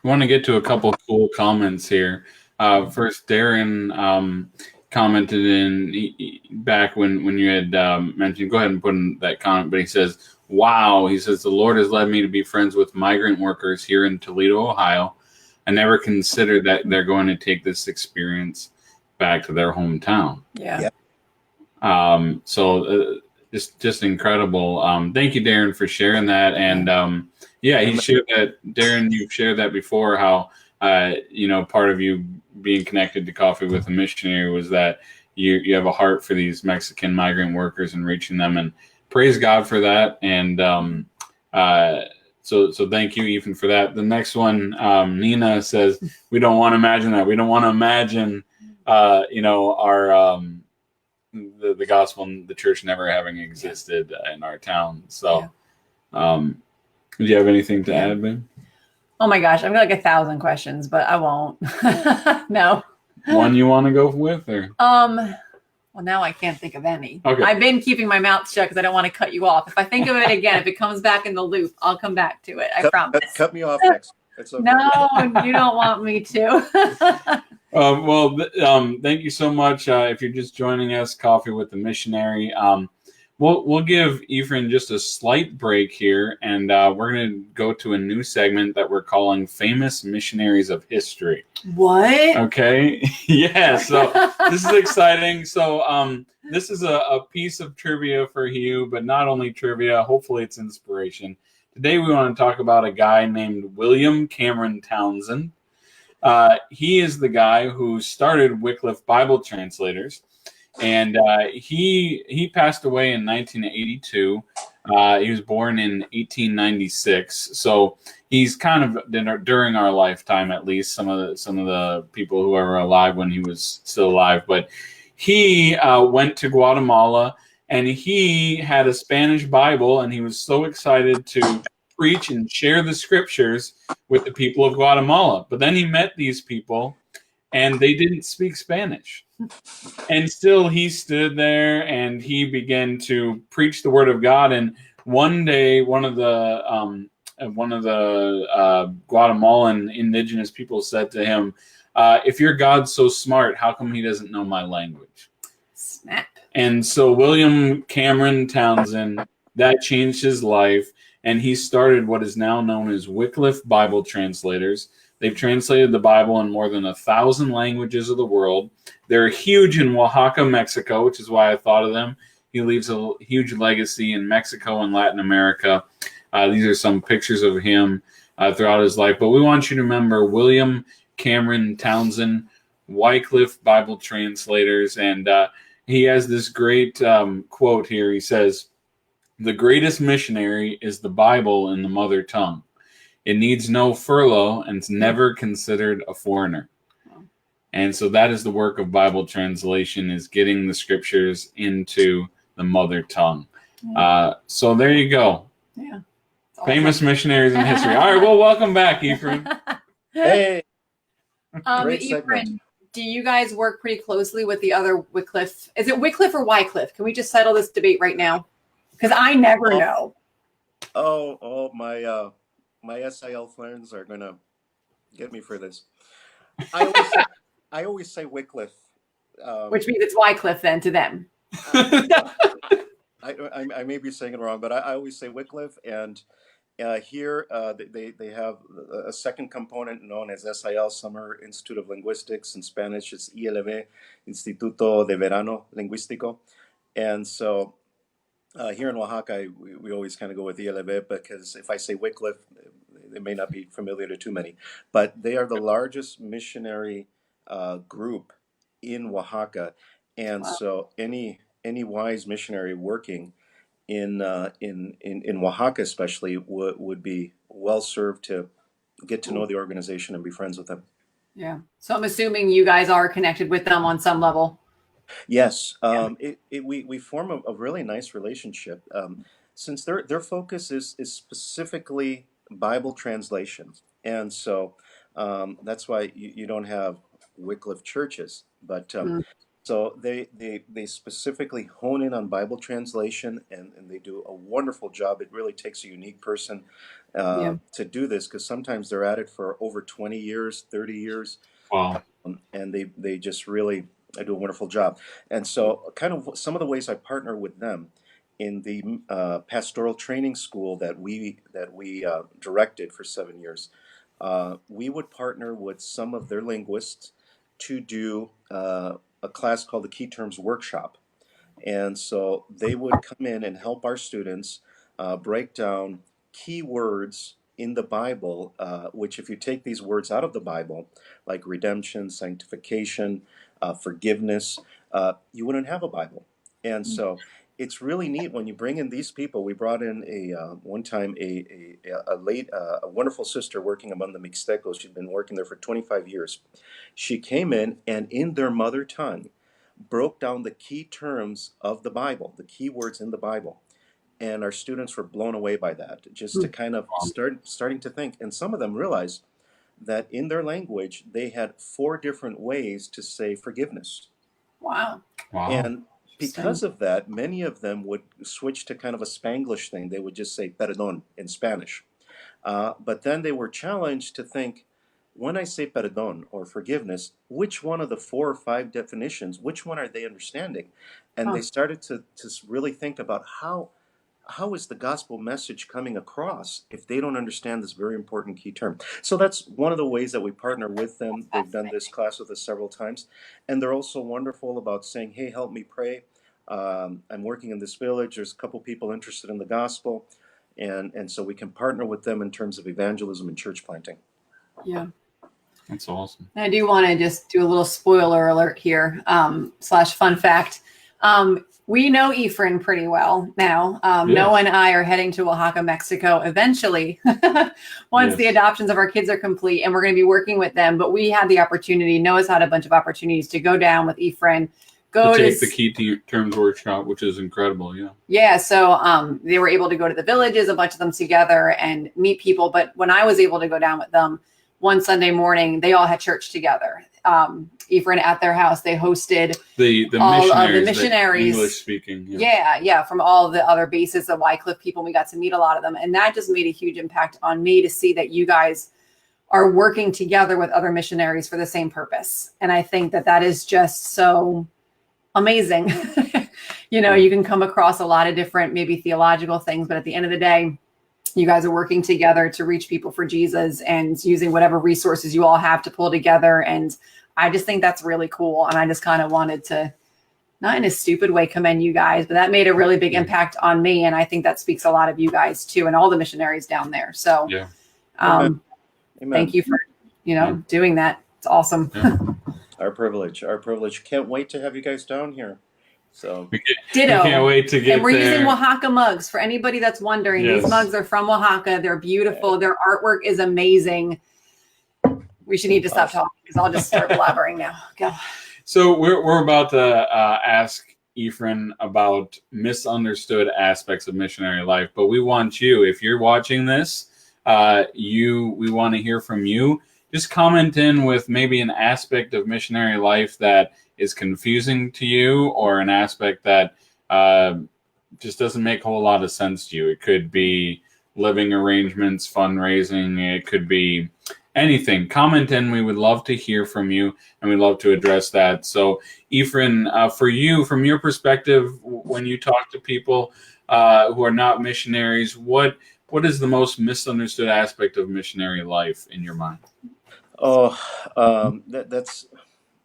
We want to get to a couple cool comments here. First, Darren commented back when you had mentioned, go ahead and put in that comment, but he says, wow, he says, the Lord has led me to be friends with migrant workers here in Toledo, Ohio. and never consider that they're going to take this experience back to their hometown. Yeah. So just incredible. Thank you, Darren, for sharing that. And he shared that. Darren, you've shared that before. How part of you being connected to Coffee with a Missionary was that you have a heart for these Mexican migrant workers and reaching them, and praise God for that. And so thank you, Ethan, for that. The next one, Nina says, we don't want to imagine that. We don't want to imagine, our the gospel and the church never having existed in our town. So, do you have anything to add, Ben? Oh my gosh, I've got like 1,000 questions, but I won't. No. One you want to go with, or? Well, now I can't think of any. Okay. I've been keeping my mouth shut because I don't want to cut you off. If I think of it again, if it comes back in the loop, I'll come back to it. I promise. Cut me off next. It's okay. No, you don't want me to. Thank you so much. If you're just joining us, Coffee with the Missionary. We'll give Efrain just a slight break here, and we're going to go to a new segment that we're calling Famous Missionaries of History. What? Okay. Yeah, so this is exciting. So this is a piece of trivia for you, but not only trivia, hopefully it's inspiration. Today we want to talk about a guy named William Cameron Townsend. He is the guy who started Wycliffe Bible Translators. And he passed away in 1982. He was born in 1896. So he's kind of during our lifetime, at least some of the people who were alive when he was still alive. But he went to Guatemala, and he had a Spanish Bible, and he was so excited to preach and share the scriptures with the people of Guatemala. But then he met these people, and they didn't speak Spanish. And still he stood there and he began to preach the word of God. And one day, one of the Guatemalan indigenous people said to him, if your God's so smart, how come he doesn't know my language? Snap. And so William Cameron Townsend, that changed his life. And he started what is now known as Wycliffe Bible Translators. They've translated the Bible in more than 1,000 languages of the world. They're huge in Oaxaca, Mexico, which is why I thought of them. He leaves a huge legacy in Mexico and Latin America. These are some pictures of him throughout his life. But we want you to remember William Cameron Townsend, Wycliffe Bible Translators. And he has this great quote here. He says, "The greatest missionary is the Bible in the mother tongue. It needs no furlough and it's never considered a foreigner." And so that is the work of Bible translation, is getting the scriptures into the mother tongue. So there you go. Yeah. Famous missionaries in history. All right, well, welcome back, Efrain. Hey. Great segment. Efrain, do you guys work pretty closely with the other Wycliffe? Is it Wycliffe or Wycliffe? Can we just settle this debate right now? Because I never know. Oh, my SIL friends are gonna get me for this. I always say Wycliffe, Which means it's Wycliffe then to them. I may be saying it wrong, but I always say Wycliffe, and here they have a second component known as SIL, Summer Institute of Linguistics. In Spanish, it's ILV, Instituto de Verano Lingüístico. And so here in Oaxaca, we always kind of go with ILV, because if I say Wycliffe, it may not be familiar to too many. But they are the largest missionary group in Oaxaca, and so any wise missionary working in Oaxaca especially would be well served to get to know the organization and be friends with them. Yeah. So I'm assuming you guys are connected with them on some level. Yes. We form a really nice relationship, since their focus is specifically Bible translation, and so that's why you don't have Wycliffe churches, but so they specifically hone in on Bible translation, and they do a wonderful job. It really takes a unique person to do this, because sometimes they're at it for over 20 years, 30 years. Wow. And they just really do a wonderful job. And so kind of some of the ways I partner with them in the pastoral training school that we directed for 7 years. we would partner with some of their linguists to do a class called the Key Terms Workshop. And so they would come in and help our students break down key words in the Bible, which, if you take these words out of the Bible, like redemption, sanctification, forgiveness, you wouldn't have a Bible. And so it's really neat when you bring in these people. We brought in one time a wonderful sister working among the Mixtecos. She'd been working there for 25 years. She came in in their mother tongue, broke down the key terms of the Bible, the key words in the Bible. And our students were blown away by that, just to kind of starting to think. And some of them realized that in their language, they had 4 different ways to say forgiveness. Wow. And because of that, many of them would switch to kind of a Spanglish thing. They would just say perdón in Spanish. But then they were challenged to think, when I say perdón or forgiveness, which one of the 4 or 5 definitions, which one are they understanding? And they started to really think about how is the gospel message coming across if they don't understand this very important key term. So that's one of the ways that we partner with them. They've done this class with us several times. And they're also wonderful about saying, hey, help me pray. I'm working in this village. There's a couple people interested in the gospel. And so we can partner with them in terms of evangelism and church planting. Yeah. That's awesome. I do want to just do a little spoiler alert here, / fun fact. We know Efrain pretty well now. Noah and I are heading to Oaxaca, Mexico eventually, once the adoptions of our kids are complete, and we're going to be working with them. But we had the opportunity, Noah's had a bunch of opportunities to go down with Efrain, to take the Key Terms Workshop, which is incredible. Yeah. So they were able to go to the villages, a bunch of them together, and meet people. But when I was able to go down with them one Sunday morning, they all had church together. Efrain at their house, they hosted the all missionaries, of the missionaries, English speaking. Yeah, from all of the other bases of Wycliffe people. We got to meet a lot of them, and that just made a huge impact on me to see that you guys are working together with other missionaries for the same purpose. And I think that is just so amazing. You can come across a lot of different, maybe theological things, but at the end of the day, you guys are working together to reach people for Jesus and using whatever resources you all have to pull together. And I just think that's really cool. And I just kind of wanted to, not in a stupid way, commend you guys, but that made a really big impact on me. And I think that speaks a lot of you guys too, and all the missionaries down there. So Amen. Thank you for, doing that. It's awesome. Yeah. Our privilege. Can't wait to have you guys down here. So ditto. We can't wait to get and we're there. Using Oaxaca mugs for anybody that's wondering. These mugs are from Oaxaca. They're beautiful. Their artwork is amazing. We should need to stop talking because I'll just start blabbering now. Go. So we're about to ask Efrain about misunderstood aspects of missionary life, but we want you, if you're watching this, we want to hear from you. Just comment in with maybe an aspect of missionary life that is confusing to you, or an aspect that just doesn't make a whole lot of sense to you. It could be living arrangements, fundraising. It could be anything. Comment in. We would love to hear from you, and we'd love to address that. So, Efrain, for you, from your perspective, when you talk to people who are not missionaries, what is the most misunderstood aspect of missionary life in your mind? That's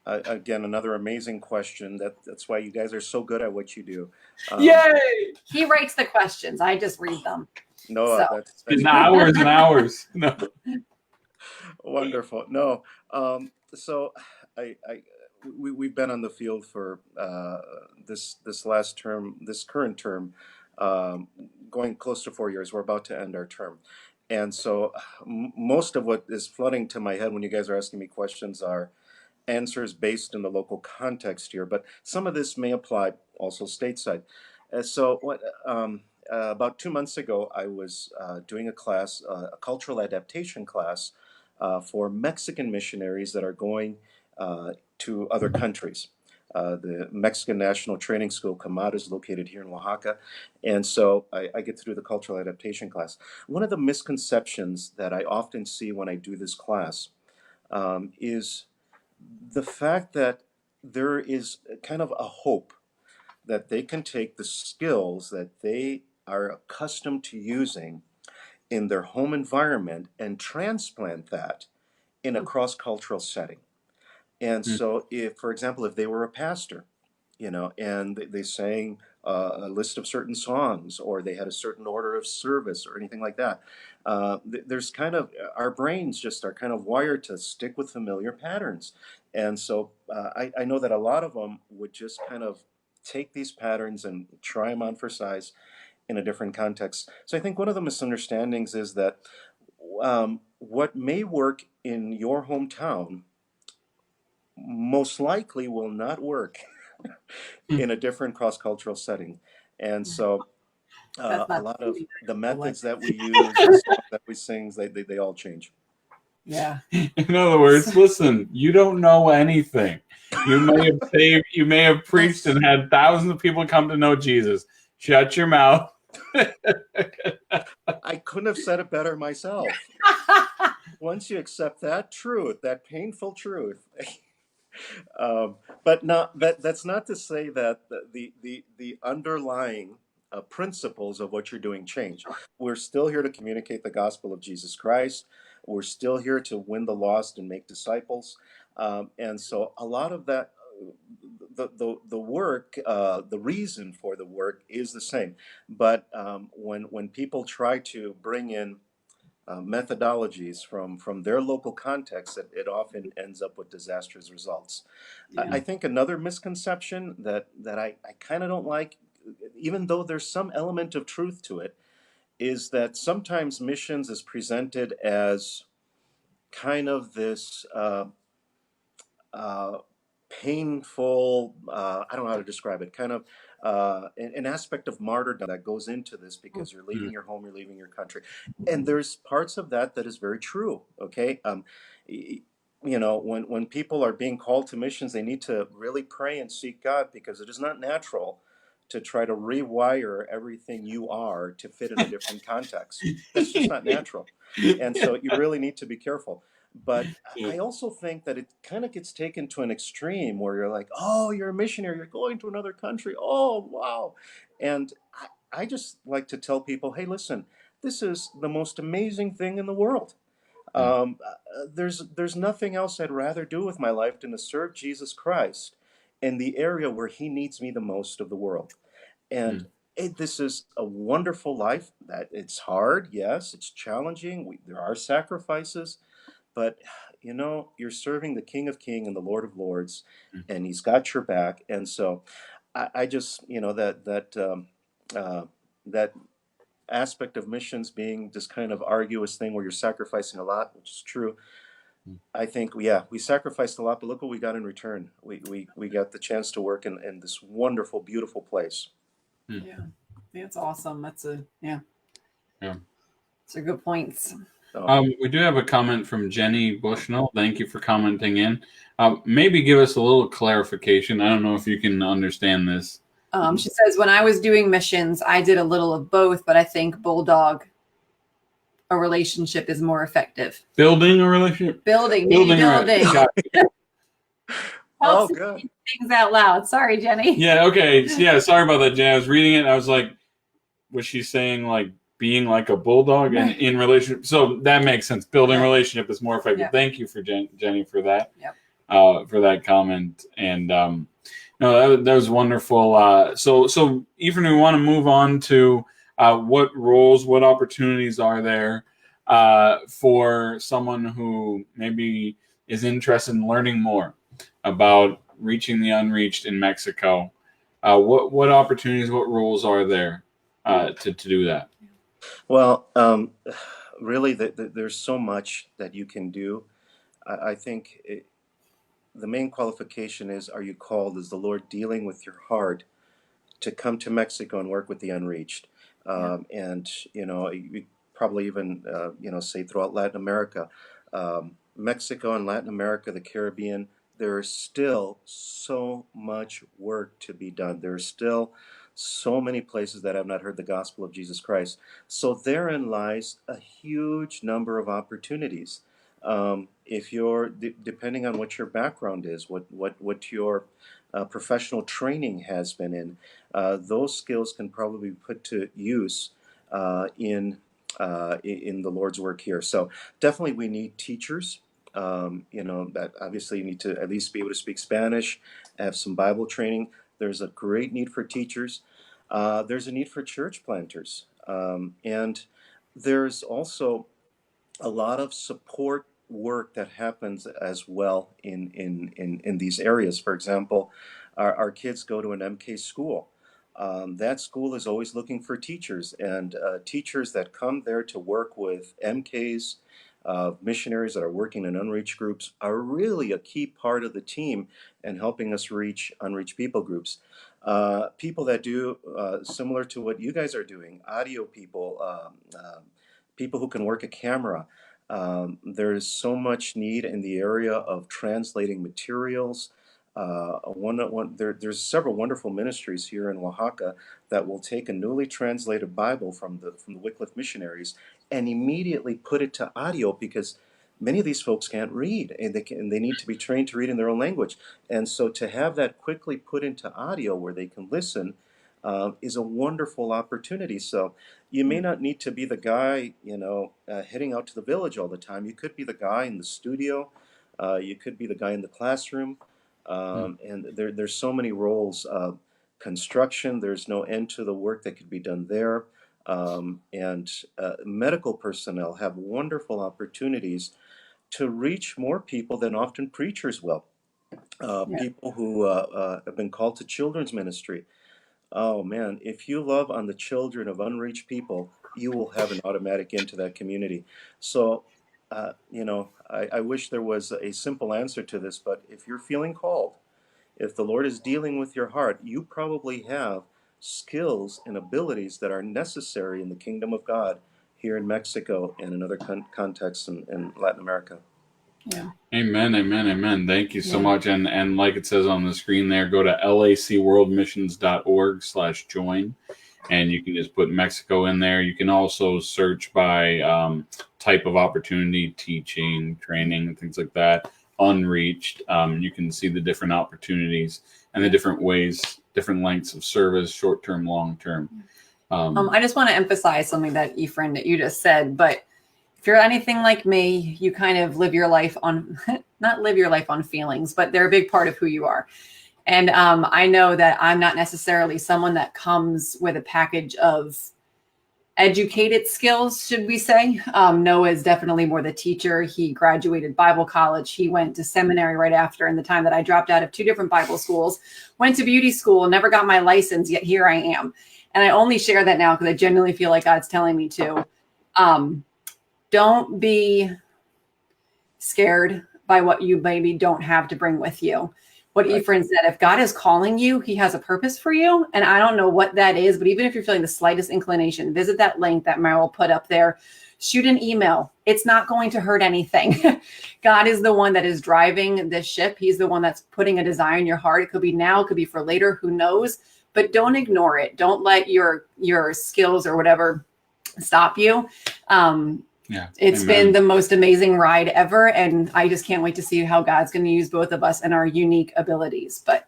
again another amazing question. That's why you guys are so good at what you do. Yay! He writes the questions. I just read them. No, that's hours and hours. No. Wonderful. No, so we've been on the field for this current term, going close to 4 years. We're about to end our term. And so most of what is flooding to my head when you guys are asking me questions are answers based in the local context here, but some of this may apply also stateside. About 2 months ago, I was doing a class, a cultural adaptation class for Mexican missionaries that are going to other countries. The Mexican National Training School, CAMAD, is located here in Oaxaca. And so I get to do the cultural adaptation class. One of the misconceptions that I often see when I do this class is the fact that there is kind of a hope that they can take the skills that they are accustomed to using in their home environment and transplant that in a cross-cultural setting. And so if, for example, if they were a pastor, and they sang a list of certain songs, or they had a certain order of service or anything like that, there's kind of, our brains just are kind of wired to stick with familiar patterns. And so I know that a lot of them would just kind of take these patterns and try them on for size in a different context. So I think one of the misunderstandings is that what may work in your hometown most likely will not work in a different cross-cultural setting. And so That's a not lot of the like. methods that we use, the songs that we sing, they all change. Yeah. In other words, listen, you don't know anything. You may have saved, you may have preached and had thousands of people come to know Jesus. Shut your mouth. I couldn't have said it better myself. Once you accept that truth, that painful truth, but not that's not to say that the underlying principles of what you're doing change. We're still here to communicate the gospel of Jesus Christ. We're still here to win the lost and make disciples. And so a lot of that, the work, the reason for the work is the same. But when people try to bring in methodologies from their local context, it often ends up with disastrous results. I think another misconception that I kind of don't like, even though there's some element of truth to it, is that sometimes missions is presented as kind of this uh, painful, I don't know how to describe it, kind of an aspect of martyrdom that goes into this, because you're leaving your home, you're leaving your country. And there's parts of that that is very true, okay? When people are being called to missions, they need to really pray and seek God, because it is not natural to try to rewire everything you are to fit in a different context. That's just not natural. And so you really need to be careful. But I also think that it kind of gets taken to an extreme where you're like, oh, you're a missionary, you're going to another country. Oh, wow. And I just like to tell people, hey, listen, this is the most amazing thing in the world. There's nothing else I'd rather do with my life than to serve Jesus Christ in the area where he needs me the most of the world. And this is a wonderful life. That it's hard, yes, it's challenging. There are sacrifices, but you're serving the King of Kings and the Lord of Lords, and he's got your back. And so I just, that aspect of missions being this kind of arduous thing where you're sacrificing a lot, which is true. I think, yeah, we sacrificed a lot, but look what we got in return. We got the chance to work in this wonderful, beautiful place. Yeah, that's awesome. That's Yeah. It's a good points. We do have a comment from Jenny Bushnell. Thank you for commenting in. Maybe give us a little clarification. I don't know if you can understand this. She says, when I was doing missions, I did a little of both, but I think bulldog, a relationship is more effective. Building a relationship? Building. Right. Oh, good. Things out loud. Sorry, Jenny. Yeah, okay. Yeah, sorry about that, Jen. I was reading it, and I was like, was she saying, like, being like a bulldog and in relationship? So that makes sense. Building relationship is more effective. Thank you for Jenny for that. For that comment. And no, that was wonderful. So Efrain, we want to move on to what roles, what opportunities are there for someone who maybe is interested in learning more about reaching the unreached in Mexico. What opportunities, what roles are there to do that? Well, really, there's so much that you can do. I think the main qualification is, are you called? Is the Lord dealing with your heart to come to Mexico and work with the unreached? And, you probably even, say throughout Latin America, Mexico and Latin America, the Caribbean, there is still so much work to be done. There are still so many places that have not heard the gospel of Jesus Christ. So therein lies a huge number of opportunities. If you're, depending on what your background is, what your professional training has been in, those skills can probably be put to use in in the Lord's work here. So definitely we need teachers. That obviously you need to at least be able to speak Spanish, have some Bible training. There's a great need for teachers. There's a need for church planters. And there's also a lot of support work that happens as well in these areas. For example, our kids go to an MK school. That school is always looking for teachers, and teachers that come there to work with MKs, missionaries that are working in unreached groups, are really a key part of the team in helping us reach unreached people groups. People that do similar to what you guys are doing, audio people, people who can work a camera. There's so much need in the area of translating materials. There's several wonderful ministries here in Oaxaca that will take a newly translated Bible from the Wycliffe Missionaries and immediately put it to audio, because many of these folks can't read, and they need to be trained to read in their own language. And so to have that quickly put into audio where they can listen is a wonderful opportunity. So you may not need to be the guy, heading out to the village all the time. You could be the guy in the studio. You could be the guy in the classroom. And there's so many roles. Construction, there's no end to the work that could be done there. And medical personnel have wonderful opportunities to reach more people than often preachers will. People who have been called to children's ministry. Oh man, if you love on the children of unreached people, you will have an automatic into that community. So, I wish there was a simple answer to this, but if you're feeling called, if the Lord is dealing with your heart, you probably have skills and abilities that are necessary in the kingdom of God here in Mexico and in other contexts in Latin America. Yeah. Amen, amen, amen. Thank you so much. And like it says on the screen there, go to lacworldmissions.org/join, and you can just put Mexico in there. You can also search by type of opportunity, teaching, training, and things like that. Unreached. You can see the different opportunities and the different ways, different lengths of service, short-term, long-term. I just want to emphasize something that Efrain, that you just said, but if you're anything like me, you kind of live your life on, not live your life on feelings, but they're a big part of who you are. And I know that I'm not necessarily someone that comes with a package of educated skills, should we say. Noah is definitely more the teacher. He graduated Bible college. He went to seminary right after, in the time that I dropped out of 2 different Bible schools, went to beauty school, never got my license, yet here I am. And I only share that now because I genuinely feel like God's telling me to. Don't be scared by what you maybe don't have to bring with you. What Efrain said, if God is calling you, he has a purpose for you. And I don't know what that is, but even if you're feeling the slightest inclination, visit that link that Meryl put up there. Shoot an email. It's not going to hurt anything. God is the one that is driving this ship. He's the one that's putting a desire in your heart. It could be now, it could be for later, who knows? But don't ignore it. Don't let your skills or whatever stop you. It's been the most amazing ride ever. And I just can't wait to see how God's going to use both of us and our unique abilities. But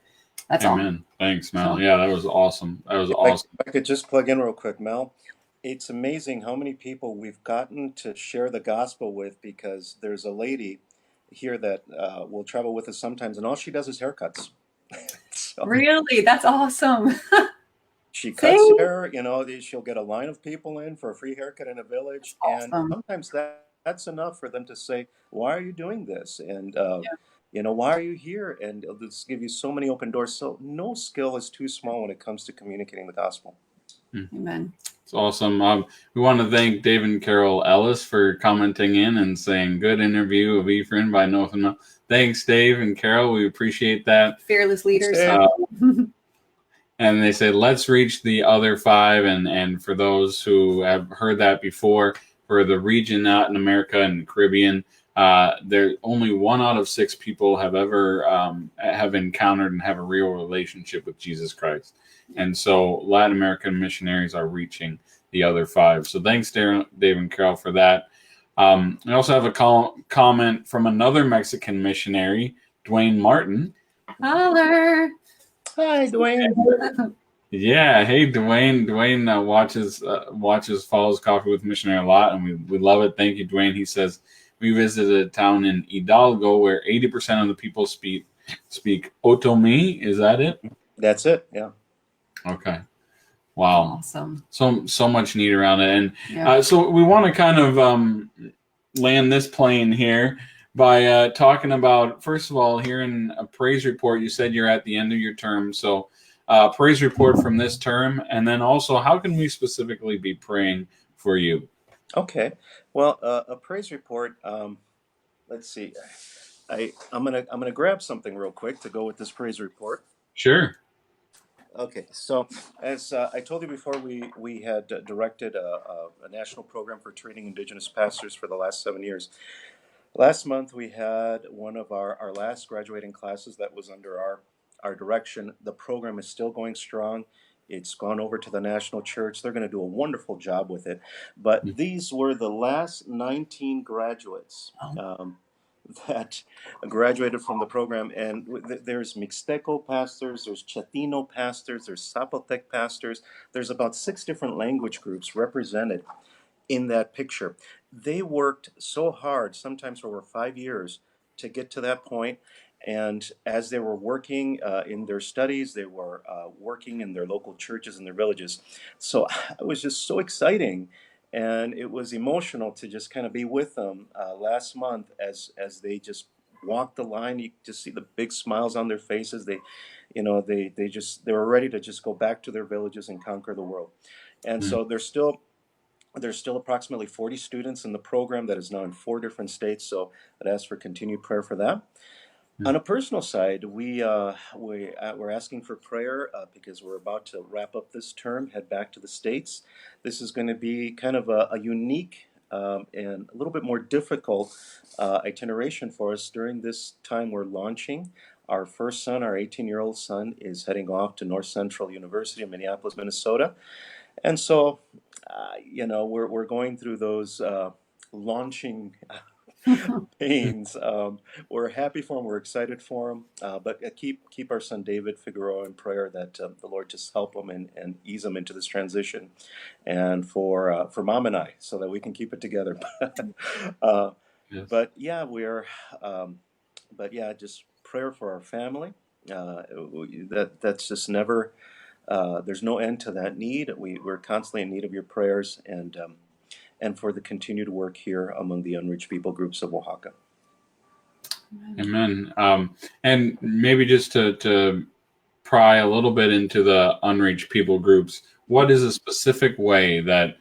that's all. Amen. Thanks, Mel. Yeah, that was awesome. That was awesome. If I could just plug in real quick, Mel. It's amazing how many people we've gotten to share the gospel with, because there's a lady here that will travel with us sometimes, and all she does is haircuts. So really? That's awesome. she cuts hair, she'll get a line of people in for a free haircut in a village. Awesome. And sometimes that's enough for them to say, why are you doing this? And, why are you here? And it'll just give you so many open doors. So no skill is too small when it comes to communicating the gospel. Amen. It's awesome. We want to thank Dave and Carol Ellis for commenting in and saying, good interview of Efrain by Noah and Mel. Thanks, Dave and Carol. We appreciate that. Fearless leaders. And they say, let's reach the other 5. And for those who have heard that before, for the region out in America and the Caribbean, there only 1 out of 6 people have ever have encountered and have a real relationship with Jesus Christ. And so Latin American missionaries are reaching the other 5. So thanks, Dave and Carol, for that. I also have a comment from another Mexican missionary, Dwayne Martin. Holler. Hi, Dwayne. Yeah. Hey, Dwayne. Dwayne watches follows Coffee with Missionary a lot, and we love it. Thank you, Dwayne. He says we visited a town in Hidalgo where 80% of the people speak Otomi. Is that it? That's it. Yeah. Okay. Wow. Awesome. So much need around it, and Yeah. so we want to kind of land this plane here by talking about, first of all, hearing a praise report. You said you're at the end of your term, so praise report from this term, and then also how can we specifically be praying for you? Okay. Well, a praise report. Let's see. I'm gonna grab something real quick to go with this praise report. Sure. Okay, so as I told you before, we had directed a national program for training Indigenous pastors for the last 7 years. Last month, we had one of our last graduating classes that was under our direction. The program is still going strong. It's gone over to the national church. They're going to do a wonderful job with it. But these were the last 19 graduates that graduated from the program. And there's Mixteco pastors, there's Chatino pastors, there's Zapotec pastors. There's about 6 different language groups represented in that picture. They worked so hard, sometimes for over 5 years, to get to that point. And as they were working in their studies, they were working in their local churches and their villages. So it was just so exciting, and it was emotional to just kind of be with them last month as they just walked the line. You just see the big smiles on their faces. They were ready to just go back to their villages and conquer the world. And so there's still approximately 40 students in the program that is now in 4 different states, so I'd ask for continued prayer for that. On a personal side, we're asking for prayer because we're about to wrap up this term, head back to the States. This is going to be kind of a unique and a little bit more difficult itineration for us. During this time, we're launching. Our first son, our 18-year-old son, is heading off to North Central University in Minneapolis, Minnesota. And so, we're going through those launching pains. We're happy for him. We're excited for him. But keep our son David Figueroa in prayer that the Lord just help him and ease him into this transition, and for Mom and I, so that we can keep it together. Yes. But yeah, just prayer for our family. That's just never. There's no end to that need. We're constantly in need of your prayers, and for the continued work here among the unreached people groups of Oaxaca. Amen. And maybe just to pry a little bit into the unreached people groups, what is a specific way that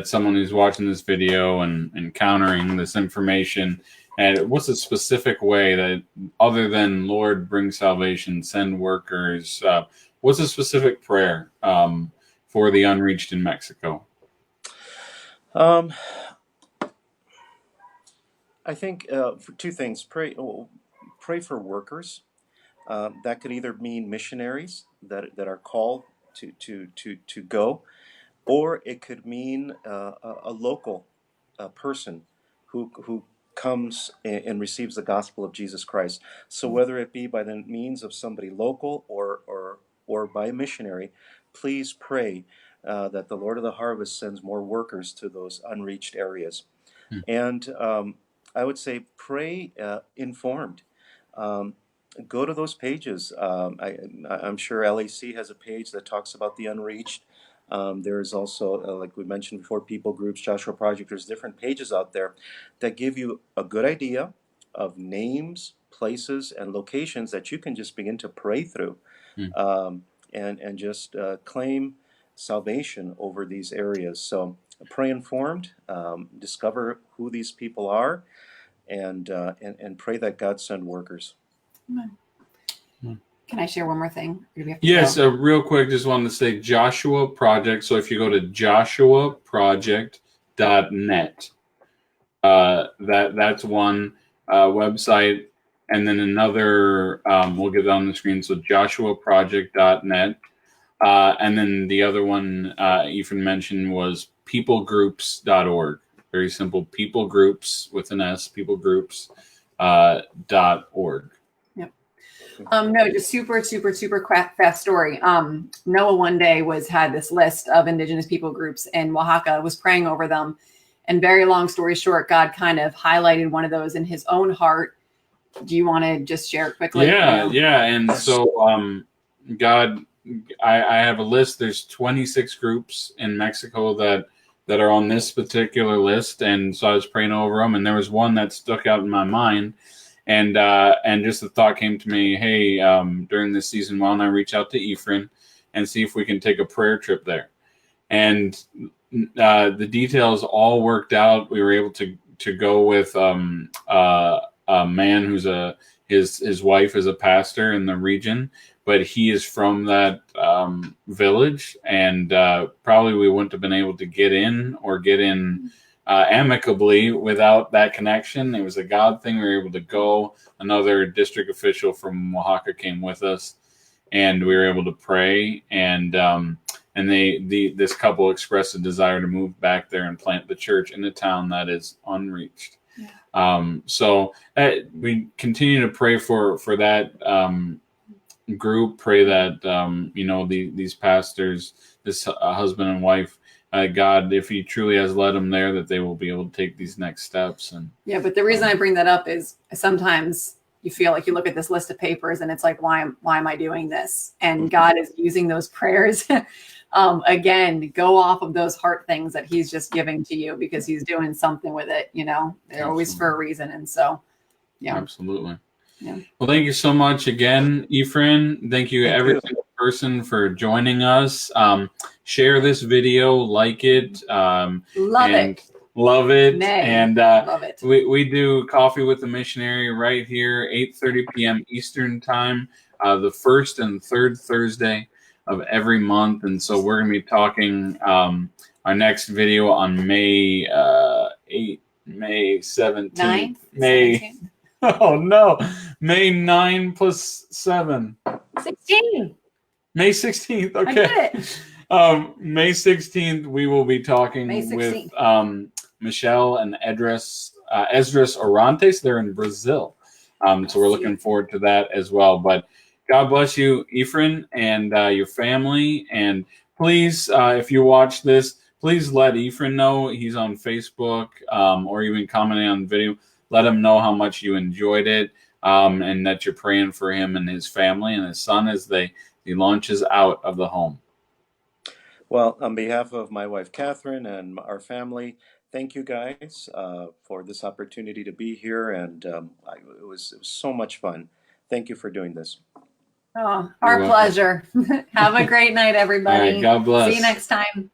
someone who's watching this video and encountering this information, and what's a specific way that, other than Lord bring salvation, send workers, what's a specific prayer for the unreached in Mexico? I think for 2 things. Pray for workers. That could either mean missionaries that are called to go, or it could mean a local person who comes and receives the gospel of Jesus Christ. So whether it be by the means of somebody local or by a missionary, please pray that the Lord of the harvest sends more workers to those unreached areas. And I would say pray informed. Go to those pages. I'm sure LAC has a page that talks about the unreached. There's also, like we mentioned before, people groups, Joshua Project. There's different pages out there that give you a good idea of names, places, and locations that you can just begin to pray through, and just claim salvation over these areas. So pray informed, discover who these people are, and pray that God send workers. Can I share one more thing? Or do we have to Yes, go? real quick, just wanted to say Joshua Project. So if you go to joshuaproject.net, that's one website, and then another, we'll get it on the screen. So joshuaproject.net, and then the other one Efrain mentioned was peoplegroups.org. Very simple, people groups with an S, peoplegroups.org. Yep. No, just super craft story. Noah one day had this list of indigenous people groups in Oaxaca, was praying over them. And very long story short, God kind of highlighted one of those in his own heart. Do you want to just share quickly? Yeah. And so God, I have a list. There's 26 groups in Mexico that are on this particular list. And so I was praying over them, and there was one that stuck out in my mind. And just the thought came to me, hey, during this season, why don't I reach out to Efrain and see if we can take a prayer trip there? And the details all worked out. We were able to go with a man who's his wife is a pastor in the region, but he is from that village, and probably we wouldn't have been able to get in amicably without that connection. It was a God thing. We were able to go. Another district official from Oaxaca came with us, and we were able to pray. And this couple expressed a desire to move back there and plant the church in a town that is unreached. Yeah. So we continue to pray for that group. Pray that these pastors, this husband and wife, God, if He truly has led them there, that they will be able to take these next steps. And yeah, but the reason I bring that up is sometimes you feel like you look at this list of papers and it's like, why am I doing this? And God is using those prayers. Again, go off of those heart things that He's just giving to you, because He's doing something with it. They're always for a reason. And so, yeah, absolutely. Yeah. Well, thank you so much again, Efrain. Thank you, every single person, for joining us. Share this video, like it, love it, Nay, and love it. We do Coffee with the Missionary right here, 8:30 p.m. Eastern time, the first and third Thursday of every month. And so we're going to be talking our next video on May 17th. 9th? May 17th. Oh no, May 9 plus 7. 16. May 16th. Okay. I did it. May 16th, we will be talking with Michelle and Esdras Orantes. They're in Brazil. So we're looking forward to that as well. But God bless you, Efrain, and your family. And please, if you watch this, please let Efrain know. He's on Facebook, or even commenting on the video. Let him know how much you enjoyed it, and that you're praying for him and his family and his son as he launches out of the home. Well, on behalf of my wife, Catherine, and our family, thank you guys for this opportunity to be here. And it was so much fun. Thank you for doing this. Oh, our pleasure. Have a great night, everybody. All right, God bless. See you next time.